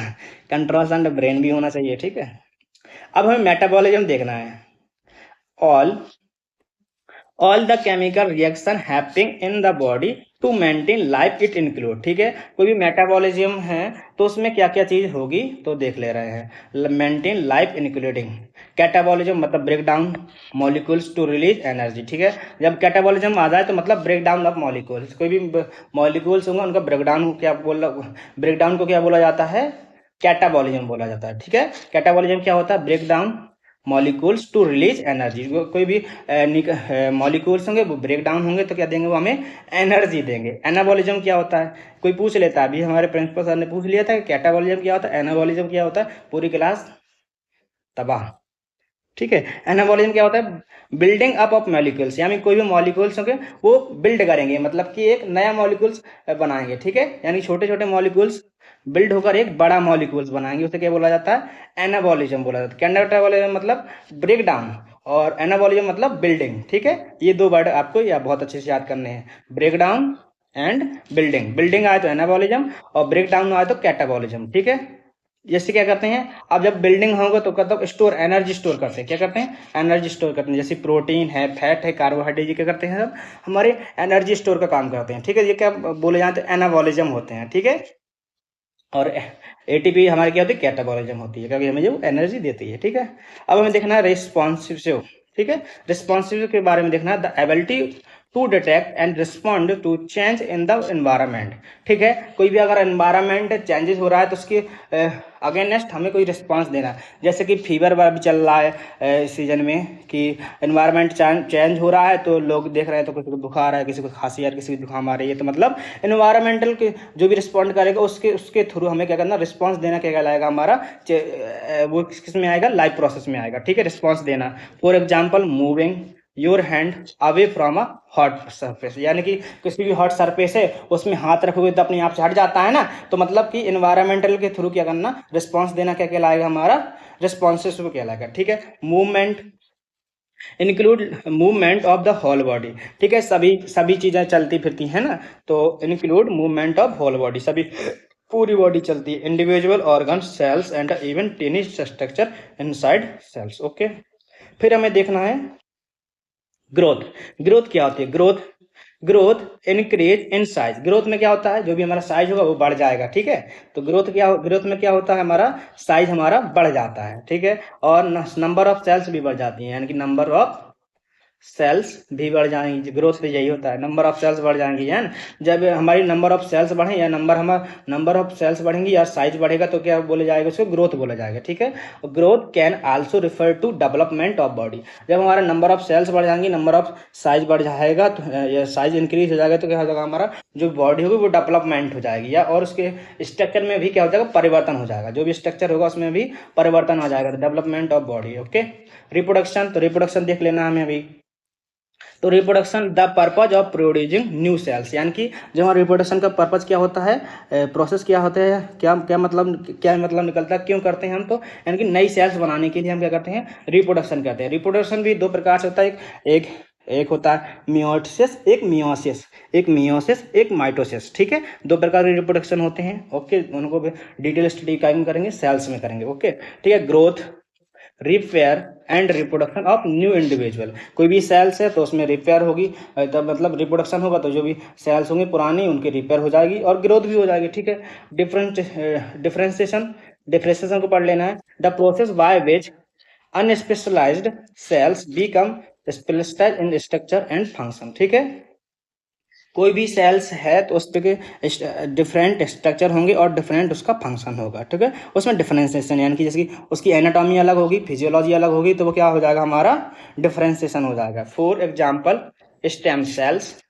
[SPEAKER 1] कंट्रोल एंड ब्रेन भी होना चाहिए, ठीक है। अब हमें मेटाबॉलिज्म देखना है। All all the chemical reaction happening in the body to maintain life it include, ठीक है। कोई भी मेटाबॉलिज्म है तो उसमें क्या क्या चीज होगी तो देख ले रहे हैं। मेंटेन लाइफ इंक्लूडिंग कैटाबॉलिज्म मतलब break down molecules to release energy, ठीक है। जब कैटाबॉलिज्म आ जाए तो मतलब ब्रेक डाउन ऑफ मॉलिक्यूल्स, कोई भी मॉलिक्यूल्स होंगे उनका ब्रेकडाउन क्या बोला, ब्रेकडाउन को क्या बोला जाता है, कैटाबॉलिज्म बोला जाता है, ठीक है। कैटाबॉलिज्म क्या होता है, break down molecules to release energy. कोई भी मॉलिक्यूल्स होंगे वो ब्रेक डाउन होंगे तो क्या देंगे, वो हमें एनर्जी देंगे। एनाबॉलिज्म क्या होता है, कोई पूछ लेता है, अभी हमारे प्रिंसिपल सर ने पूछ लिया था कि कैटाबॉलिज्म क्या होता है, एनाबॉलिज्म क्या होता है, पूरी क्लास तबाह, ठीक है। एनाबॉलिज्म क्या होता है, बिल्डिंग अप ऑफ मॉलिक्यूल्स, यानी कोई भी मॉलिक्यूल्स होंगे वो बिल्ड करेंगे, मतलब कि एक नया मॉलिक्यूल्स बनाएंगे, ठीक है। यानी छोटे छोटे मॉलिक्यूल्स बिल्ड होकर एक बड़ा मॉलिक्यूल्स बनाएंगे, उसे क्या बोला जाता है, एनाबॉलिज्म बोला जाता है। कैटाबॉलिज्म मतलब ब्रेक डाउन और एनाबॉलिज्म मतलब बिल्डिंग, ठीक है। ये दो वर्ड आपको या बहुत अच्छे से याद करने हैं, break down and building. Building आए तो एनाबॉलिज्म और ब्रेक डाउन आए तो कैटाबॉलिज्म, ठीक है। जैसे क्या करते हैं, अब जब बिल्डिंग होगा तो मतलब स्टोर, एनर्जी स्टोर करते हैं, क्या करते हैं, एनर्जी स्टोर करते हैं। जैसे प्रोटीन है, फैट है, कार्बोहाइड्रेट, ये क्या करते हैं, सब हमारे एनर्जी स्टोर का काम करते हैं, ठीक है। ये क्या बोले जाते हैं, एनाबॉलिज्म होते हैं, ठीक है। और एटीपी हमारी क्या होती है, कैटाबॉलिज्म होती है, क्योंकि हमें जो एनर्जी देती है, ठीक है। अब हमें देखना है रिस्पॉन्सिव, ठीक है। रिस्पॉन्सिव के बारे में देखना है, the ability to detect and respond to change in the environment, ठीक है। कोई भी अगर एनवायरमेंट चेंजेस हो रहा है तो उसके अगेंस्ट हमें कोई रिस्पांस देना। जैसे कि फीवर भी चल रहा है इस सीजन में, कि एनवायरमेंट चेंज हो रहा है तो लोग देख रहे हैं, तो किसी को बुखार है, किसी को खांसी है, किसी को जुकाम आ रही है, तो मतलब एनवायरमेंटल के जो भी रिस्पॉन्ड करेगा उसके उसके थ्रू हमें क्या करना, रिस्पॉन्स देना, क्या कहलाएगा हमारा, वो किस में आएगा, लाइफ प्रोसेस में आएगा, ठीक है, रिस्पॉन्स देना। For example moving your hand away from a hot surface, यानी कि किसी भी हॉट सरफेस है उसमें हाथ रखोगे तो अपने आप से हट जाता है ना, तो मतलब कि इन्वायरमेंटल के थ्रू क्या करना, रिस्पॉन्स देना, क्या कहलाएगा हमारा, रिस्पॉन्सिव कहलाएगा, ठीक है। Movement include movement of the whole body, ठीक है। सभी सभी चीजें चलती फिरती है ना, तो include movement of whole body, सभी पूरी बॉडी चलती है। Individual organ cells and even tiny structure inside cells, okay. फिर हमें देखना है ग्रोथ। ग्रोथ क्या होती है, growth, growth increase in size. Growth में क्या होता है, जो भी हमारा साइज होगा वो बढ़ जाएगा, ठीक है। तो ग्रोथ में क्या होता है, हमारा साइज हमारा बढ़ जाता है, ठीक है। और नंबर ऑफ सेल्स भी बढ़ जाती हैं, यानी कि नंबर ऑफ सेल्स भी बढ़ जाएंगी। ग्रोथ से यही होता है, नंबर ऑफ सेल्स बढ़ जाएंगी, है ना। जब हमारी नंबर ऑफ सेल्स बढ़े या नंबर ऑफ सेल्स बढ़ेंगी या साइज बढ़ेगा तो क्या बोले जाएगा, उसको ग्रोथ बोला जाएगा, ठीक है। Growth can also refer to development of body. जब हमारा नंबर ऑफ सेल्स बढ़ जाएंगी, नंबर ऑफ साइज बढ़ जाएगा तो या साइज इंक्रीज हो जाएगा तो क्या हो जाएगा, हमारा जो बॉडी होगी वो डेवलपमेंट हो जाएगी, या और उसके स्ट्रक्चर में भी क्या हो जाएगा, परिवर्तन हो जाएगा। जो भी स्ट्रक्चर होगा उसमें भी परिवर्तन आ जाएगा, development of body, okay. Reproduction, तो रिप्रोडक्शन देख लेना हमें अभी। तो reproduction the purpose of producing new sales, यानी कि जो हमारा रिप्रोडक्शन का पर्पज क्या होता है, प्रोसेस क्या होता है, क्या मतलब निकलता है, क्यों करते हैं हम, तो यानी कि नई सेल्स बनाने के लिए हम क्या करते हैं, रिप्रोडक्शन करते हैं। रिप्रोडक्शन भी दो प्रकार से होता है, एक एक होता है मियोसिस, एक मियोसिस, एक माइटोसिस, ठीक है। दो प्रकार के रिप्रोडक्शन होते हैं, ओके। उनको भी डिटेल स्टडी करेंगे, सेल्स में करेंगे, ओके, ठीक है। Growth, repair and reproduction of new individual. कोई भी सेल्स है तो उसमें रिपेयर होगी, तब मतलब रिप्रोडक्शन होगा, तो जो भी सेल्स होंगी पुरानी उनकी रिपेयर हो जाएगी और ग्रोथ भी हो जाएगी, ठीक है। डिफरेंशिएशन, डिफरेंशिएशन को पढ़ लेना है, the process by which unspecialised cells become specialised in structure and function, ठीक है। कोई भी सेल्स है तो उस पे के डिफरेंट स्ट्रक्चर होंगे और डिफरेंट उसका फंक्शन होगा, ठीक है। उसमें डिफरेंशिएशन यानी कि जैसे कि उसकी एनाटॉमी अलग होगी, फिजियोलॉजी अलग होगी, तो वो क्या हो जाएगा, हमारा डिफरेंशिएशन हो जाएगा। For example, stem cells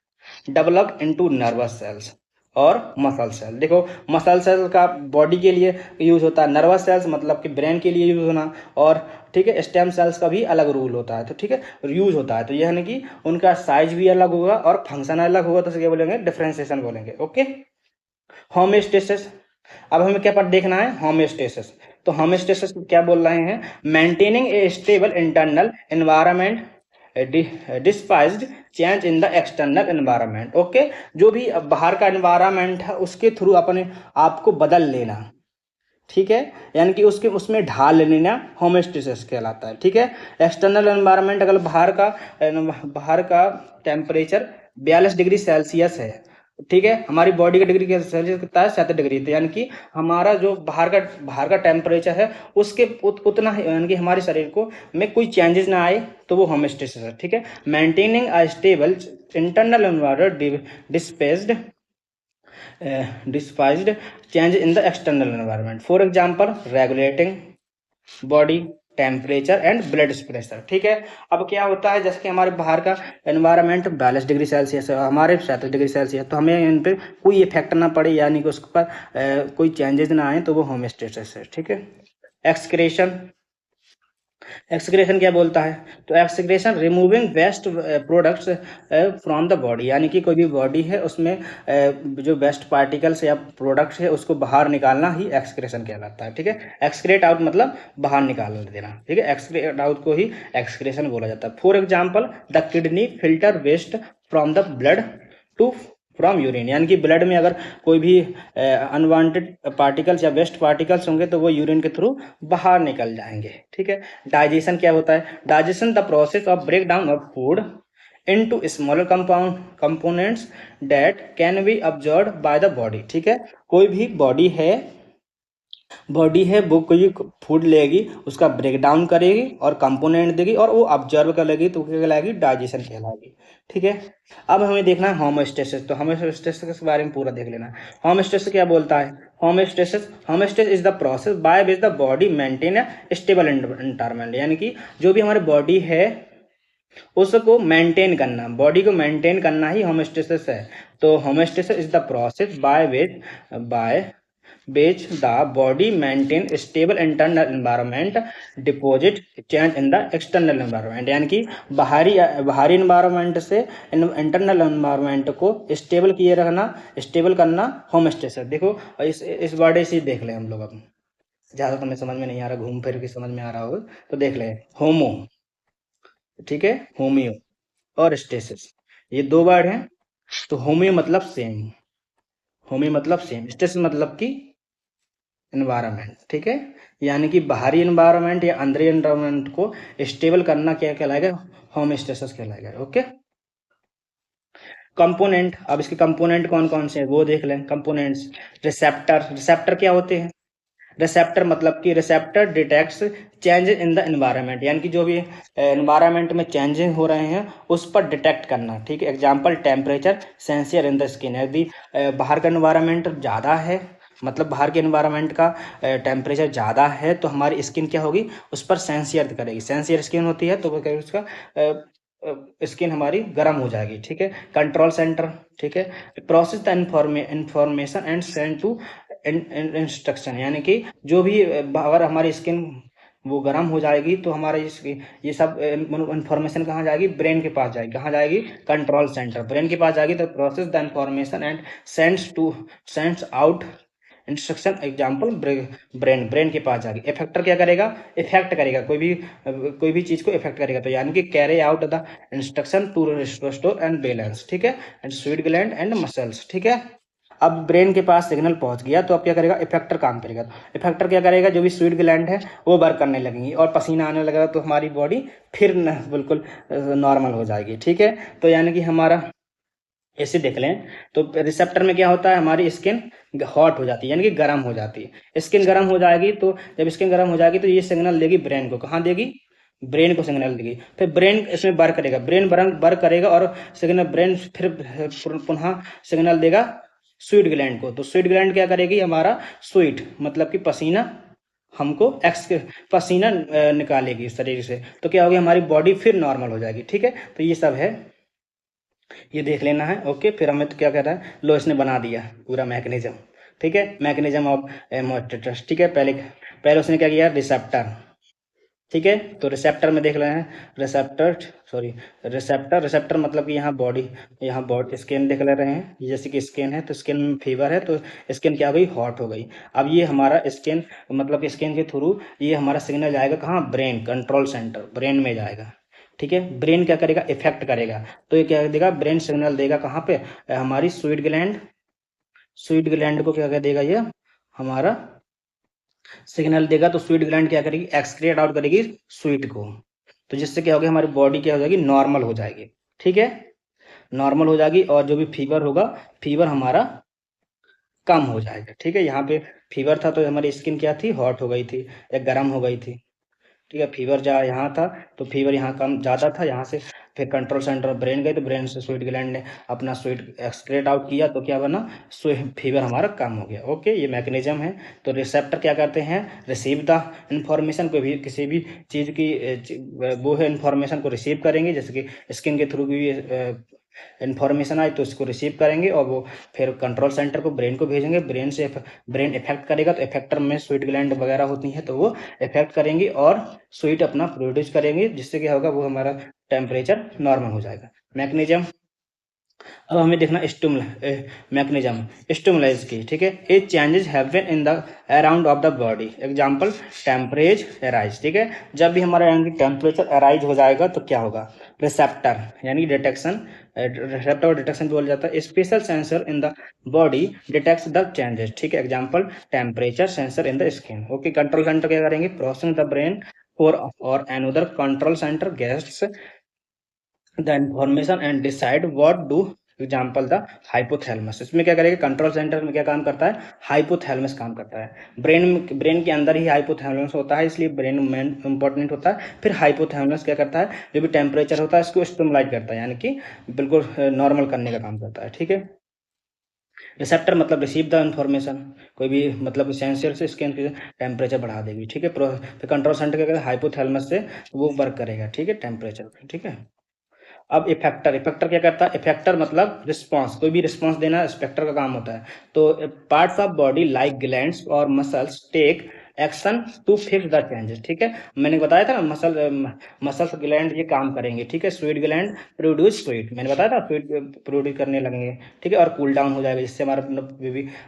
[SPEAKER 1] develop into nervous cells और मसल सेल। देखो, मसल सेल का बॉडी के लिए यूज होता है, नर्वस सेल्स मतलब कि ब्रेन के लिए यूज होना, और ठीक है, स्टेम सेल्स का भी अलग रूल होता है, तो ठीक है, यूज होता है। तो यह यानी कि उनका साइज भी अलग होगा और फंक्शन अलग होगा, तो क्या बोलेंगे, डिफरेंशिएशन बोलेंगे। ओके। होमेस्टेसिस, अब हमें क्या पर देखना है, होमेस्टेसिस। तो होमेस्टेसिस क्या बोल रहे हैं, maintaining A stable internal environment डिस्पाइज्ड change in the external environment. Okay, जो भी बाहर का एनवायरनमेंट है उसके थ्रू अपने आप को बदल लेना, ठीक है, यानी कि उसके उसमें ढाल लेना होमेस्टेसिस कहलाता है, ठीक है। एक्सटर्नल एनवायरनमेंट, अगर बाहर का टेम्परेचर 42 डिग्री सेल्सियस है, ठीक है, हमारी बॉडी का डिग्री सेल्सियस कितना है, 37 डिग्री, तो यानी कि हमारा जो बाहर का टेम्परेचर है उसके उतना ही, यानी कि हमारे शरीर को में कोई चेंजेस ना आए, तो वो होमेस्टेसिस है, ठीक है। Maintaining a stable internal environment despised despised change in the external environment, for example regulating body temperature and blood pressure, ठीक है। अब क्या होता है, जैसे कि हमारे बाहर का एनवायरनमेंट 42 डिग्री सेल्सियस है, हमारे 37 डिग्री सेल्सियस, तो हमें इन पे कोई इफेक्ट ना पड़े, यानी कि उस पर कोई चेंजेस ना आए, तो वो होमेस्टेसिस है, ठीक है। एक्सक्रेशन, एक्सक्रेशन क्या बोलता है, तो excretion removing waste products from the body, यानी कि कोई भी बॉडी है उसमें जो वेस्ट पार्टिकल्स या प्रोडक्ट्स है उसको बाहर निकालना ही एक्सक्रेशन कहलाता है, ठीक है। एक्सक्रेट आउट मतलब बाहर निकाल देना, ठीक है, एक्सक्रेट आउट को ही एक्सक्रेशन बोला जाता है। For example, the kidney filter waste from the blood to from urine, यानी कि ब्लड में अगर कोई भी अनवांटेड पार्टिकल्स या वेस्ट पार्टिकल्स होंगे तो वो यूरिन के थ्रू बाहर निकल जाएंगे, ठीक है। डाइजेशन क्या होता है, digestion the process of break down of food into smaller components that can be absorb by the body, ठीक है। कोई भी बॉडी है वो कोई फूड लेगी, उसका ब्रेक डाउन करेगी और कंपोनेंट देगी और वो ऑब्जर्व कर लेगी, तो क्या कहलाएगी, डाइजेशन कहलाएगी, ठीक है। अब हमें देखना है होमोस्टेसिस, तो होमोस्टेसिस के बारे में पूरा देख लेना है। होमोस्टेसिस क्या बोलता है, homeostasis is the process by which the body maintain a stable environment, यानी कि जो भी हमारी बॉडी है उसको मेंटेन करना, बॉडी को मेंटेन करना ही होमोस्टेसिस है। तो homeostasis is the process bye the body maintain stable internal environment deposit change in the external environment, यानी कि बाहरी एनवायरनमेंट से इंटरनल एनवायरनमेंट को स्टेबल करना होमोस्टेसिस। देखो, इस वर्ड से देख लें हम लोग, अब ज़्यादा तो हमें समझ में नहीं आ रहा, घूम फिर के समझ में आ रहा होगा, तो देख लें। होमो, ठीक है, होमियो और स्टेसिस, ये दो वर्ड हैं। तो होमियो मतलब सेम, स्टेसिस मतलब कि एनवायरनमेंट, ठीक है, यानी कि बाहरी एनवायरनमेंट या अंदर एनवायरनमेंट को स्टेबल करना क्या कहलाएगा, होमोस्टेसिस कहलाएगा। ओके। कंपोनेंट, अब इसके कंपोनेंट कौन कौन से हैं वो देख लें। कंपोनेंट्स, रिसेप्टर क्या होते हैं, रिसेप्टर मतलब कि receptor detects changes in the environment, यानी कि जो भी एनवायरनमेंट में चेंजेस हो रहे हैं उस पर डिटेक्ट करना, ठीक है। Example, temperature sensor in the skin, यदि बाहर का एनवायरनमेंट ज़्यादा है, मतलब बाहर के एनवायरनमेंट का टेम्परेचर ज़्यादा है, तो हमारी स्किन क्या होगी, उस पर सेंसियर करेगी, सेंसियर स्किन होती है तो वो करेगी, उसका स्किन हमारी गर्म हो जाएगी, ठीक है। कंट्रोल सेंटर, ठीक है, process the information and send to instruction, यानी कि जो भी अगर हमारी स्किन वो गर्म हो जाएगी तो हमारे ये सब इंफॉर्मेशन कहाँ जाएगी, ब्रेन के पास जाएगी, कहाँ जाएगी, कंट्रोल सेंटर, ब्रेन के पास जाएगी, तो process the information and sends out instruction, example brain के पास जाएगी। इफेक्टर क्या करेगा, इफेक्ट करेगा, कोई भी चीज को इफेक्ट करेगा, तो यानी कि carry out the instruction to restore and balance, ठीक है, and sweat gland and muscles, ठीक है। अब ब्रेन के पास सिग्नल पहुंच गया तो अब क्या करेगा, इफेक्टर काम करेगा। इफेक्टर क्या करेगा, जो भी स्वीट ग्लैंड है वो वर्क करने लगेंगी और पसीना आने लगेगा, तो हमारी बॉडी फिर बिल्कुल नॉर्मल हो जाएगी, ठीक है। तो यानी कि हमारा ऐसे देख लें, तो रिसेप्टर में क्या होता है, हमारी स्किन हॉट हो जाती है, यानी कि गर्म हो जाती है। स्किन गर्म हो जाएगी, तो जब स्किन गर्म हो जाएगी तो ये सिग्नल देगी ब्रेन को, कहाँ देगी, ब्रेन को सिग्नल देगी, फिर ब्रेन इसमें वर्क करेगा, ब्रेन वर्क करेगा और सिग्नल ब्रेन फिर पुनः सिग्नल देगा स्वीट ग्लैंड को। तो स्वीट ग्लैंड क्या करेगी, हमारा स्वीट मतलब कि पसीना हमको पसीना निकालेगी शरीर से, तो क्या होगी, हमारी बॉडी फिर नॉर्मल हो जाएगी। ठीक है, तो ये सब है, ये देख लेना है। ओके, फिर हमें तो क्या कहता है, लो इसने बना दिया पूरा मैकेनिज्म। ठीक है, मैकेनिज्म ऑफ मोटेट्रस। ठीक है, पहले पहले उसने क्या किया, रिसेप्टर। ठीक है, तो रिसेप्टर में देख रहे हैं, रिसेप्टर सॉरी रिसेप्टर, रिसेप्टर मतलब कि यहाँ बॉडी, यहाँ बॉडी स्किन देख ले रहे हैं, जैसे कि स्किन है तो स्किन में फीवर है तो स्किन क्या हो गई, हॉट हो गई। अब ये हमारा स्किन मतलब कि स्किन के थ्रू ये हमारा सिग्नल जाएगा कहाँ, ब्रेन कंट्रोल सेंटर, ब्रेन में जाएगा। ठीक है, ब्रेन क्या करेगा, इफेक्ट करेगा, तो ये क्या देगा, ब्रेन सिग्नल देगा कहाँ पे, हमारी स्वीट ग्लैंड, स्वीट ग्लैंड को क्या कर देगा, ये हमारा सिग्नल देगा, तो स्वीट ग्लैंड क्या करेगी, एक्सक्रिएट आउट करेगी स्वीट को, तो जिससे क्या होगा, हमारी बॉडी क्या हो जाएगी, नॉर्मल हो जाएगी। ठीक है, नॉर्मल हो जाएगी, और जो भी फीवर होगा, फीवर हमारा कम हो जाएगा। ठीक है, यहाँ पे फीवर था तो हमारी स्किन क्या थी, हॉट हो गई थी या गर्म हो गई थी। ठीक है, फीवर जहाँ यहाँ था तो फीवर यहाँ कम ज़्यादा था, यहाँ से फिर कंट्रोल सेंटर ब्रेन गए तो ब्रेन से स्वीट ग्लैंड ने अपना स्वीट एक्सक्रेट आउट किया, तो क्या बना, फीवर हमारा कम हो गया। ओके, ये मैकेनिज्म है। तो रिसेप्टर क्या करते हैं, रिसीव द इंफॉर्मेशन को भी, किसी भी चीज़ की वो है इंफॉर्मेशन को रिसीव करेंगे, जैसे कि स्किन के थ्रू भी इन्फॉर्मेशन आए तो इसको रिसीव करेंगे और वो फिर कंट्रोल सेंटर को, ब्रेन को भेजेंगे, ब्रेन से ब्रेन इफेक्ट करेगा, तो इफेक्टर में स्वीट ग्लैंड वगैरह होती हैं तो वो इफेक्ट करेंगी और स्वीट अपना प्रोड्यूस करेंगे, जिससे क्या होगा, वो हमारा टेम्परेचर नॉर्मल हो जाएगा। मैकेनिज्म अब हमें देखना मैकेनिज्म स्टिमुलस की। ठीक है, ये changes happen in the around of the body, example temperature arise. ठीक है, जब भी हमारा यानी टेम्परेचर अराइज हो जाएगा तो क्या होगा, रिसेप्टर यानी डिटेक्शन, रिसेप्टर डिटेक्शन बोल जाता है, special sensor in the body detects the changes. ठीक है, example temperature sensor in the skin. Okay, control centre क्या करेंगे, processing the brain for or another control center gets the information and decide what do, example the hypothalamus. इसमें क्या करेगा, control centre में क्या काम करता है, हाइपोथैलेमस काम करता है। ब्रेन के अंदर ही हाइपोथैलेमस होता है, इसलिए ब्रेन मेन इंपॉर्टेंट होता है। फिर हाइपोथैलेमस क्या करता है, जो भी टेम्परेचर होता है इसको स्टिमुलेट करता है, यानी कि बिल्कुल नॉर्मल करने का काम करता है। ठीक है, रिसेप्टर मतलब रिसीव द इंफॉर्मेशन, कोई भी मतलब सेंसर से स्कैन करके टेम्परेचर बढ़ा देगी। ठीक है, फिर कंट्रोल सेंटर क्या करेगा, हाइपोथैलेमस से वो वर्क करेगा। ठीक है, टेम्परेचर पे। ठीक है, अब इफेक्टर, इफेक्टर क्या करता है, इफेक्टर मतलब रिस्पांस, कोई भी रिस्पांस देना इफेक्टर का काम होता है। तो parts of body like glands और muscles take action to fix the changes. ठीक है, मैंने बताया था ना, मसल्स ग्लैंड ये काम करेंगे। ठीक है, स्वीट ग्लैंड प्रोड्यूस स्वीट, मैंने बताया था स्वीट प्रोड्यूस करने लगेंगे। ठीक है, और कूल डाउन हो जाएगा, जिससे हमारा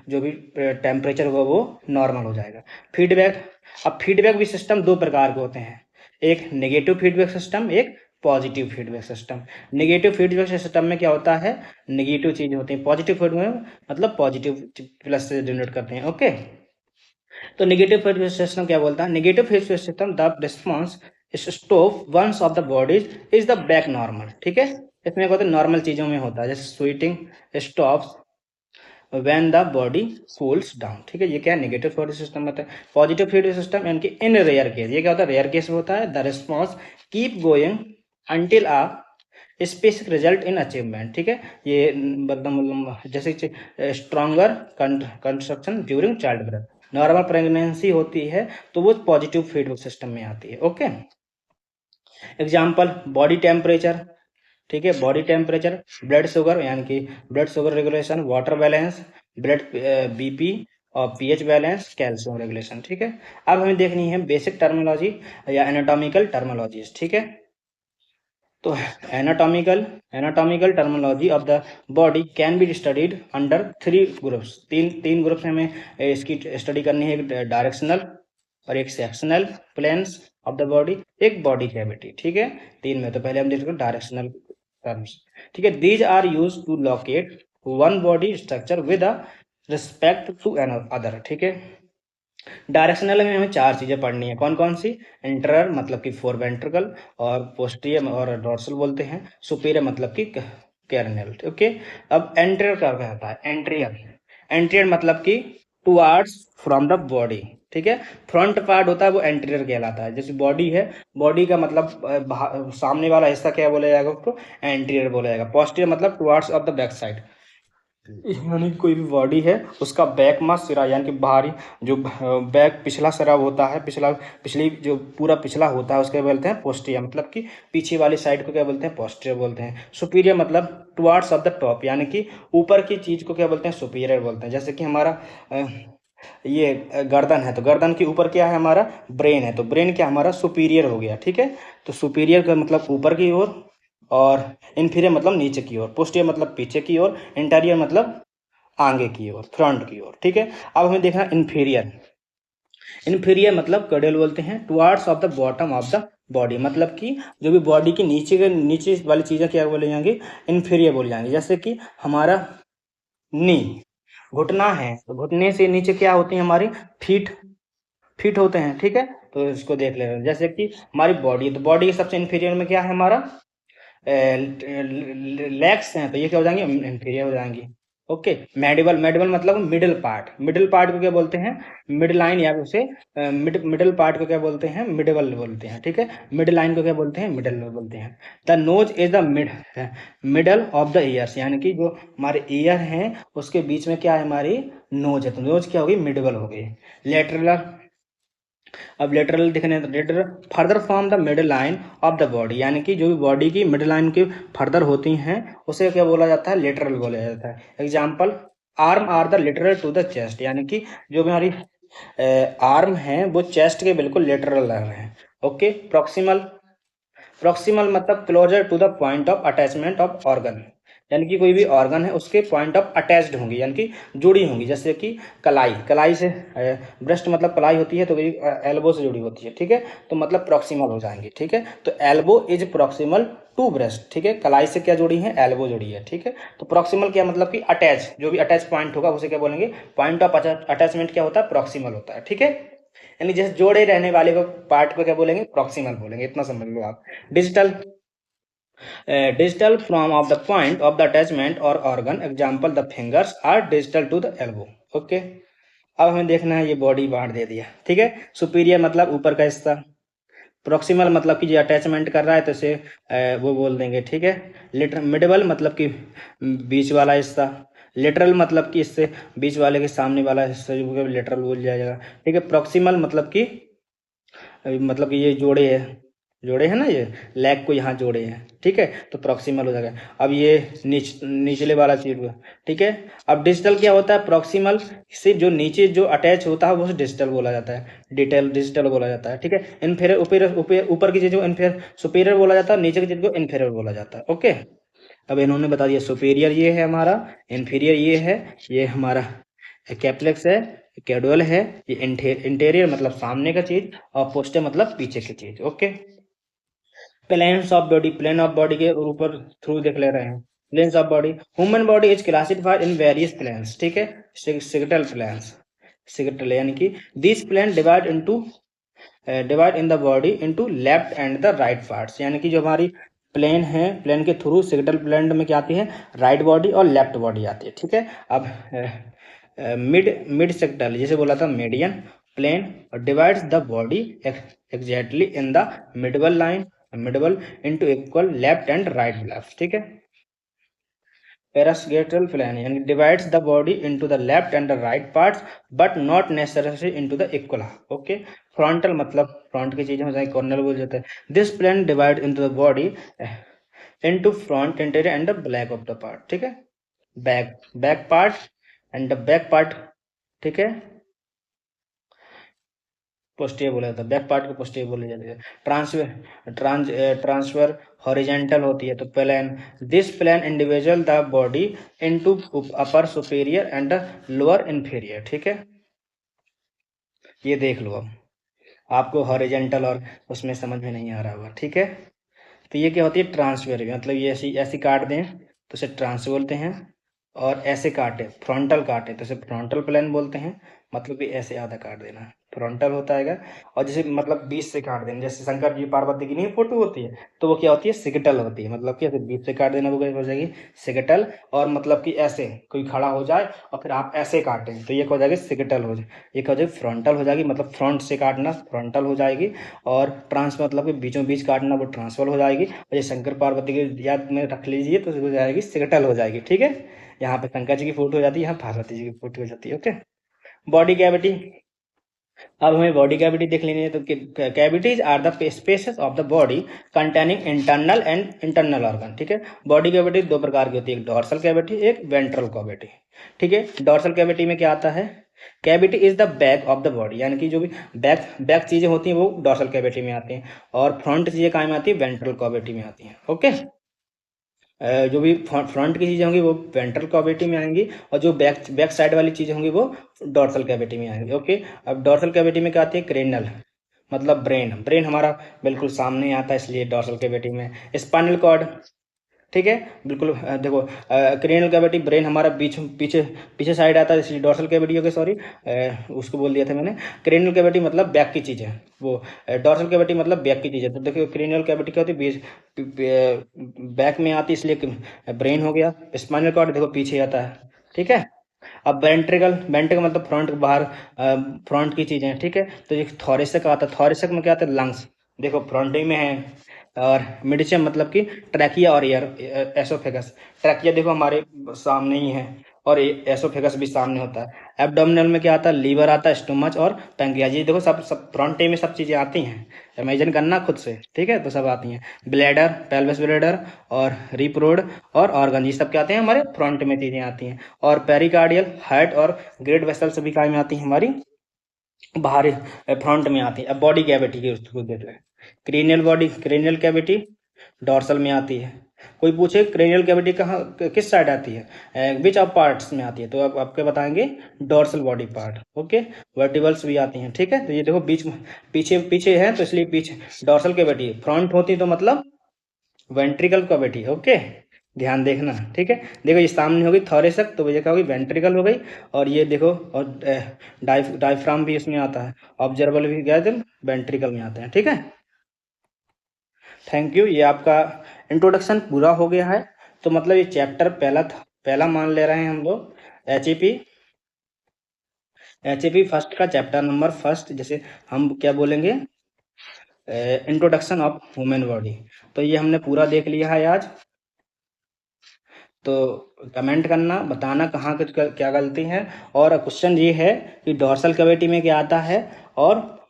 [SPEAKER 1] जो भी टेम्परेचर होगा वो नॉर्मल हो जाएगा। फीडबैक, अब फीडबैक भी सिस्टम दो प्रकार के होते हैं, एक नेगेटिव फीडबैक सिस्टम, एक positive feedback system. Negative feedback system में क्या होता है, नेगेटिव चीज होती है, पॉजिटिव फीडबैक मतलब पॉजिटिव प्लस से जनरेट करते हैं। ओके, तो नेगेटिव फीडबैक सिस्टम क्या बोलता है, negative feedback system the response stop once of the body is the back normal. ठीक है, इसमें क्या होता है, नॉर्मल चीजों में होता है, जैसे sweating stops when the body cools down. ठीक है, ये क्या है, नेगेटिव फीडबैक सिस्टम होता है। पॉजिटिव फीडबैक सिस्टम यानी कि इन रेयर केस, ये क्या होता है, रेयर केस में होता है, the response keep going until a specific result in achievement. ठीक है, ये मतलब जैसे stronger construction during child birth, normal pregnancy होती है तो वो पॉजिटिव फीडबैक सिस्टम में आती है। Okay, example body temperature. ठीक है, बॉडी टेम्परेचर, ब्लड शुगर यानी कि blood sugar regulation, water balance, blood BP और पीएच बैलेंस, कैल्शियम रेगुलेशन। ठीक है, अब हमें देखनी है बेसिक टर्मिनोलॉजी या एनाटॉमिकल टर्मिनोलॉजीज। ठीक है, तो anatomical terminology of the body can be studied under three groups, तीन ग्रुप्स में हमें इसकी स्टडी करनी है, एक डायरेक्शनल और एक sectional planes of the body, एक बॉडी कैविटी। ठीक है, तीन में, तो पहले हम देखते हैं डायरेक्शनल टर्म्स। ठीक है, these are use to locate one body structure with respect to an other. ठीक है, डायरेक्शनल में हमें चार चीजें पढ़नी है, कौन कौन सी, इंटरर मतलब कि फोर वेंट्रिकल, और पोस्टीरियर और डोर्सल बोलते हैं, सुपीरियर मतलब कि कैरनल। ओके, अब एंटीरियर क्या कहता है, एंटीरियर, एंटीरियर मतलब कि टुवार्ड्स फ्रॉम द बॉडी, ठीक है। फ्रंट पार्ट होता है वो एंटीरियर कहलाता है। जैसे बॉडी है, बॉडी का मतलब सामने वाला हिस्सा क्या बोला जाएगा, उसको एंटीरियर बोला जाएगा। पोस्टीरियर मतलब towards of the back side, यानी कि कोई भी बॉडी है उसका बैक मास सिरा यानी कि बाहरी जो बैक पिछला सिरा होता है, पिछली जो पूरा पिछला होता है उसके बोलते हैं पोस्टीरियर, मतलब कि पीछे वाली साइड को क्या बोलते हैं, पोस्टीरियर बोलते हैं। सुपीरियर मतलब टुवार्ड्स ऑफ द टॉप, यानी कि ऊपर की चीज को क्या बोलते हैं, सुपीरियर बोलते हैं। जैसे कि हमारा ये गर्दन है, तो गर्दन के ऊपर क्या है हमारा, ब्रेन है, तो ब्रेन क्या हमारा सुपीरियर हो गया, ठीक है। तो सुपीरियर का मतलब ऊपर की ओर, और इन्फीरियर मतलब नीचे की ओर, पोस्टीरियर मतलब पीछे की ओर, इंटीरियर मतलब आगे की ओर, फ्रंट की ओर, ठीक है। अब हमें देखना इन्फीरियर। इन्फीरियर मतलब कडल बोलते हैं, towards of the bottom of the body, मतलब कि जो भी बॉडी के नीचे वाली चीजें क्या बोले जाएंगी, इन्फीरियर बोले जाएंगे। जैसे कि हमारा नी, घुटना है, तो घुटने से नीचे क्या होती है हमारी, फीट, फीट होते हैं, ठीक है। तो इसको देख ले रहे हैं। जैसे कि हमारी बॉडी है, तो बॉडी के सबसे इन्फीरियर में क्या है हमारा, लेग्स हैं, तो ये क्या हो जाएंगे, इंफीरियर हो जाएंगी। ओके। मेडिबल, मेडिबल मतलब मिडिल पार्ट, मिडिल पार्ट को क्या बोलते हैं, मिड लाइन, या उसे मिडिल पार्ट को क्या बोलते हैं, मिडिबल बोलते हैं, ठीक है। मिडिल लाइन को क्या बोलते हैं, मिडल बोलते हैं। The nose is the middle of the years, यानी कि जो हमारे ईयर हैं उसके बीच में क्या है, हमारी नोज है, तो नोज क्या होगी, मिडिबल हो गई। लेटरल, अब लेटरल दिखने, lateral further from the middle line of the body, यानी कि जो भी बॉडी की मिडिल लाइन के फर्दर होती हैं उसे क्या बोला जाता है, लेटरल बोला जाता है। Example, arm are the lateral to the chest, यानी कि जो भी हमारी आर्म है वो चेस्ट के बिल्कुल लेटरल लग रहे हैं। ओके। प्रॉक्सिमल, प्रॉक्सिमल मतलब closer to the point of attachment of organ, यानी कि कोई भी ऑर्गन है उसके पॉइंट ऑफ अटैच्ड होंगी, यानी कि जुड़ी होंगी। जैसे कि कलाई, कलाई से ब्रेस्ट मतलब कलाई होती है, तो एल्बो से जुड़ी होती है, ठीक है। तो मतलब प्रॉक्सिमल हो जाएंगे, ठीक है। तो elbow is proximal to breast, ठीक है। कलाई से क्या जुड़ी है, एल्बो जुड़ी है, ठीक है। तो प्रॉक्सिमल क्या मतलब कि अटैच, जो भी अटैच पॉइंट होगा उसे क्या बोलेंगे, पॉइंट ऑफ अटैचमेंट क्या होता है, प्रॉक्सिमल होता है, ठीक है। यानी जैसे जोड़े रहने वाले को पार्ट को क्या बोलेंगे, प्रॉक्सिमल बोलेंगे, इतना समझ लो आप। Digital, digital from of the point of the attachment और organ, example the fingers are digital to the elbow. Okay. अब हमें देखना है, ये बॉडी पार्ट दे दिया, ठीक है। सुपीरियर मतलब ऊपर का हिस्सा, प्रोक्सिमल मतलब कि जो अटैचमेंट कर रहा है तो इसे वो बोल देंगे, ठीक है। लिटर मिडबल मतलब कि बीच वाला हिस्सा, लेटरल मतलब कि इससे बीच वाले के सामने वाला हिस्सा जो लेटरल बोल जाएगा, ठीक है। प्रॉक्सिमल मतलब कि ये जोड़े है, जोड़े हैं ना, ये लेग को यहाँ जोड़े हैं, ठीक है। तो प्रॉक्सिमल हो जाएगा। अब ये निचले वाला चीज, ठीक है। अब डिजिटल क्या होता है, प्रॉक्सिमल से जो नीचे जो अटैच होता है वो डिजिटल बोला जाता है, डिटेल डिजिटल बोला जाता है, ठीक है। इन्फीरियर, ऊपर ऊपर की चीज को इन्फीरियर सुपीरियर बोला जाता है, नीचे की चीज को इन्फीरियर बोला जाता है। ओके। अब इन्होंने बता दिया, सुपीरियर ये है हमारा, इन्फीरियर ये है, ये हमारा कैप्लेक्स है, कैडुअल है, ये इंटीरियर मतलब सामने का चीज, और पोस्टर मतलब पीछे की चीज। Okay. Planes of body, plane of body के ऊपर थ्रू देख ले रहे हैं। Planes of body, human body is classified in various planes, ठीक है। सिगटल प्लेन्स, सिगटल यानी कि this plane divide in the body into left and the right parts, यानी कि जो हमारी प्लेन है, प्लेन के थ्रू सिगटल प्लेन में क्या आती है, राइट बॉडी और लेफ्ट बॉडी आती है, ठीक है। अब मिड मिड सेक्टल, जैसे बोला था median plane divides the body exactly in the middle line, middle into equal left and right blocks, ठीक है। Parasagittal plan यानी divides the body into the left and the right parts but not necessarily into the equal half. Okay. Frontal मतलब front की चीजें हो जाए, cornal बोल जाते हैं। This plan divide into the body into front, anterior and the back of the part, ठीक है। Back part and the back part, ठीक है, पोस्टीरियर बोला जाता है, बैक पार्ट को पोस्टीरियर बोले जाते हैं। ट्रांसफर हॉरिजेंटल होती है, तो plane, this plane individual the body into upper superior and lower inferior, ठीक है। ये देख लो, अब आपको हॉरिजेंटल और उसमें समझ में नहीं आ रहा होगा, ठीक है। तो ये क्या होती है, ट्रांसफर, मतलब ये ऐसी ऐसी काट दें तो इसे ट्रांस बोलते हैं, और ऐसे काटे फ्रंटल काटे तो इसे फ्रंटल प्लेन बोलते हैं, मतलब कि ऐसे आधा काट देना, फ्रंटल होता है। और जैसे मतलब बीच से काट देना, जैसे शंकर जी पार्वती की नहीं फोटो होती है, तो वो क्या होती है, सिगटल होती है। मतलब कि ऐसे बीच से काट देना, वो क्या हो जाएगी, सिगटल। और मतलब कि ऐसे कोई खड़ा हो जाए और फिर आप ऐसे काटें तो ये क्या हो जाएगी, सिगटल हो जाए। ये क्या हो जाएगी, फ्रंटल हो जाएगी। मतलब फ्रंट से काटना फ्रंटल हो जाएगी, और ट्रांस मतलब कि बीचों बीच काटना वो ट्रांसफर हो जाएगी। और ये शंकर पार्वती की याद में रख लीजिए तो हो जाएगी सिगटल हो जाएगी। ठीक है, यहाँ पे शंकर जी की फोटो हो जाती है, यहाँ पार्वती जी की फोटो हो जाती है। ओके। बॉडी कैविटी, अब हमें बॉडी कैविटी देख लेनी है। तो cavities are the spaces of the body containing internal and internal organ. ठीक है, बॉडी कैविटी दो प्रकार की होती है, एक डॉर्सल कैविटी, एक वेंट्रल कैविटी। ठीक है, डॉर्सल कैविटी में क्या आता है, cavity is the back of the body, यानी कि जो भी बैक बैक चीजें होती हैं वो डॉर्सल कैविटी में आती हैं, और फ्रंट चीजें कहाँ में आती है, वेंट्रल कैविटी में आती हैं। ओके। जो भी फ्रंट की चीज़ें होंगी वो वेंट्रल कैविटी में आएंगी, और जो बैक बैक साइड वाली चीज़ें होंगी वो डॉर्सल कैविटी में आएंगी। ओके। अब डॉर्सल कैविटी में क्या आती है, क्रेनल, मतलब ब्रेन। ब्रेन हमारा बिल्कुल सामने आता है, इसलिए डॉर्सल कैविटी में। स्पाइनल कॉर्ड, ठीक है, बिल्कुल। देखो, क्रेनियल कैविटी, ब्रेन हमारा बीच पीछे पीछे साइड आता है, इसलिए डॉर्सल कैविटी हो गई, सॉरी उसको बोल दिया था मैंने। क्रेनियल कैविटी मतलब बैक की चीज़ है, वो डॉर्सल कैविटी मतलब बैक की चीज़ है। तो देखो, क्रेनियल कैविटी क्या होती है, बीच बैक में आती है, इसलिए ब्रेन हो गया। स्पाइनल कॉर्ड देखो पीछे आता है। ठीक है। अब वेंट्रिकल, वेंट्रिकल मतलब फ्रंट, बाहर फ्रंट की चीज़ें। ठीक है, तो ये थॉरेसिक आता है, थॉरेसिक में क्या आता है, लंग्स, देखो फ्रंट ही में है। और मिडिचम मतलब कि ट्रैकिया और ईयर, एसोफेगस। ट्रैकिया देखो हमारे सामने ही है, और एसोफेगस भी सामने होता है। एब्डोमिनल में क्या आता है, लीवर आता है, स्टोमच और पैंक्रियाज। ये देखो सब सब फ्रंट में सब चीज़ें आती हैं, इमेजिन करना खुद से। ठीक है, तो सब आती हैं। ब्लैडर, पेल्विस ब्लैडर और रिप रोड और ऑर्गन, ये सब क्या आते हैं, हमारे फ्रंट में चीज़ें आती हैं। और पेरिकार्डियल, हार्ट और ग्रेट वेसल्स भी काय में आती हैं, हमारी बाहर फ्रंट में आती है। अब बॉडी कैविटी की उसको देख रहे हैं। Cranial body, cranial cavity dorsal में आती है। कोई पूछे क्रेनियल कैविटी कहाँ किस साइड आती है, विच ऑफ पार्ट्स में आती है, तो आप आपके बताएंगे डॉर्सल बॉडी पार्ट। ओके। वर्टिबल्स भी आती हैं। ठीक है, तो ये देखो बीच में पीछे पीछे है, तो इसलिए पीछे डॉर्सल कैविटी। फ्रंट होती तो मतलब वेंट्रिकल कैविटी। ओके, ध्यान देखना। ठीक है, देखो ये सामने हो गई थॉरेसिक, तो ये क्या होगी, वेंट्रिकल हो गई। और ये देखो, और डायफ्राम भी इसमें आता है, ऑब्जर्वल भी गया दिन वेंट्रिकल में आते हैं। ठीक है, थैंक यू। ये आपका इंट्रोडक्शन पूरा हो गया है। तो मतलब ये चैप्टर पहला था, पहला मान ले रहे हैं हम लोग, एचईपी। एचईपी फर्स्ट का चैप्टर नंबर फर्स्ट, जैसे हम क्या बोलेंगे, इंट्रोडक्शन ऑफ ह्यूमन बॉडी। तो ये हमने पूरा देख लिया है आज। तो कमेंट करना, बताना कहाँ कुछ क्या गलती है। और क्वेश्चन ये है कि डॉर्सल कैविटी में क्या आता है और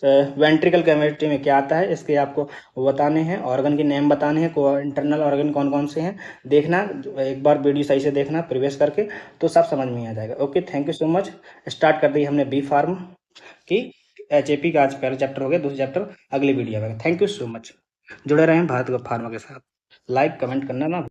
[SPEAKER 1] वेंट्रिकल कैविटी में क्या आता है, इसके आपको बताने हैं। ऑर्गन के नेम बताने हैं, को इंटरनल ऑर्गन कौन कौन से हैं, देखना एक बार वीडियो सही से देखना प्रिवियस करके, तो सब समझ में आ जाएगा। Okay, thank you so much. Start कर दी हमने बी फार्म की, एचएपी का आज पहला चैप्टर हो गया, दूसरा चैप्टर अगली वीडियो में। Thank you so much. जुड़े रहें भारत फार्मा के साथ, लाइक कमेंट करना ना।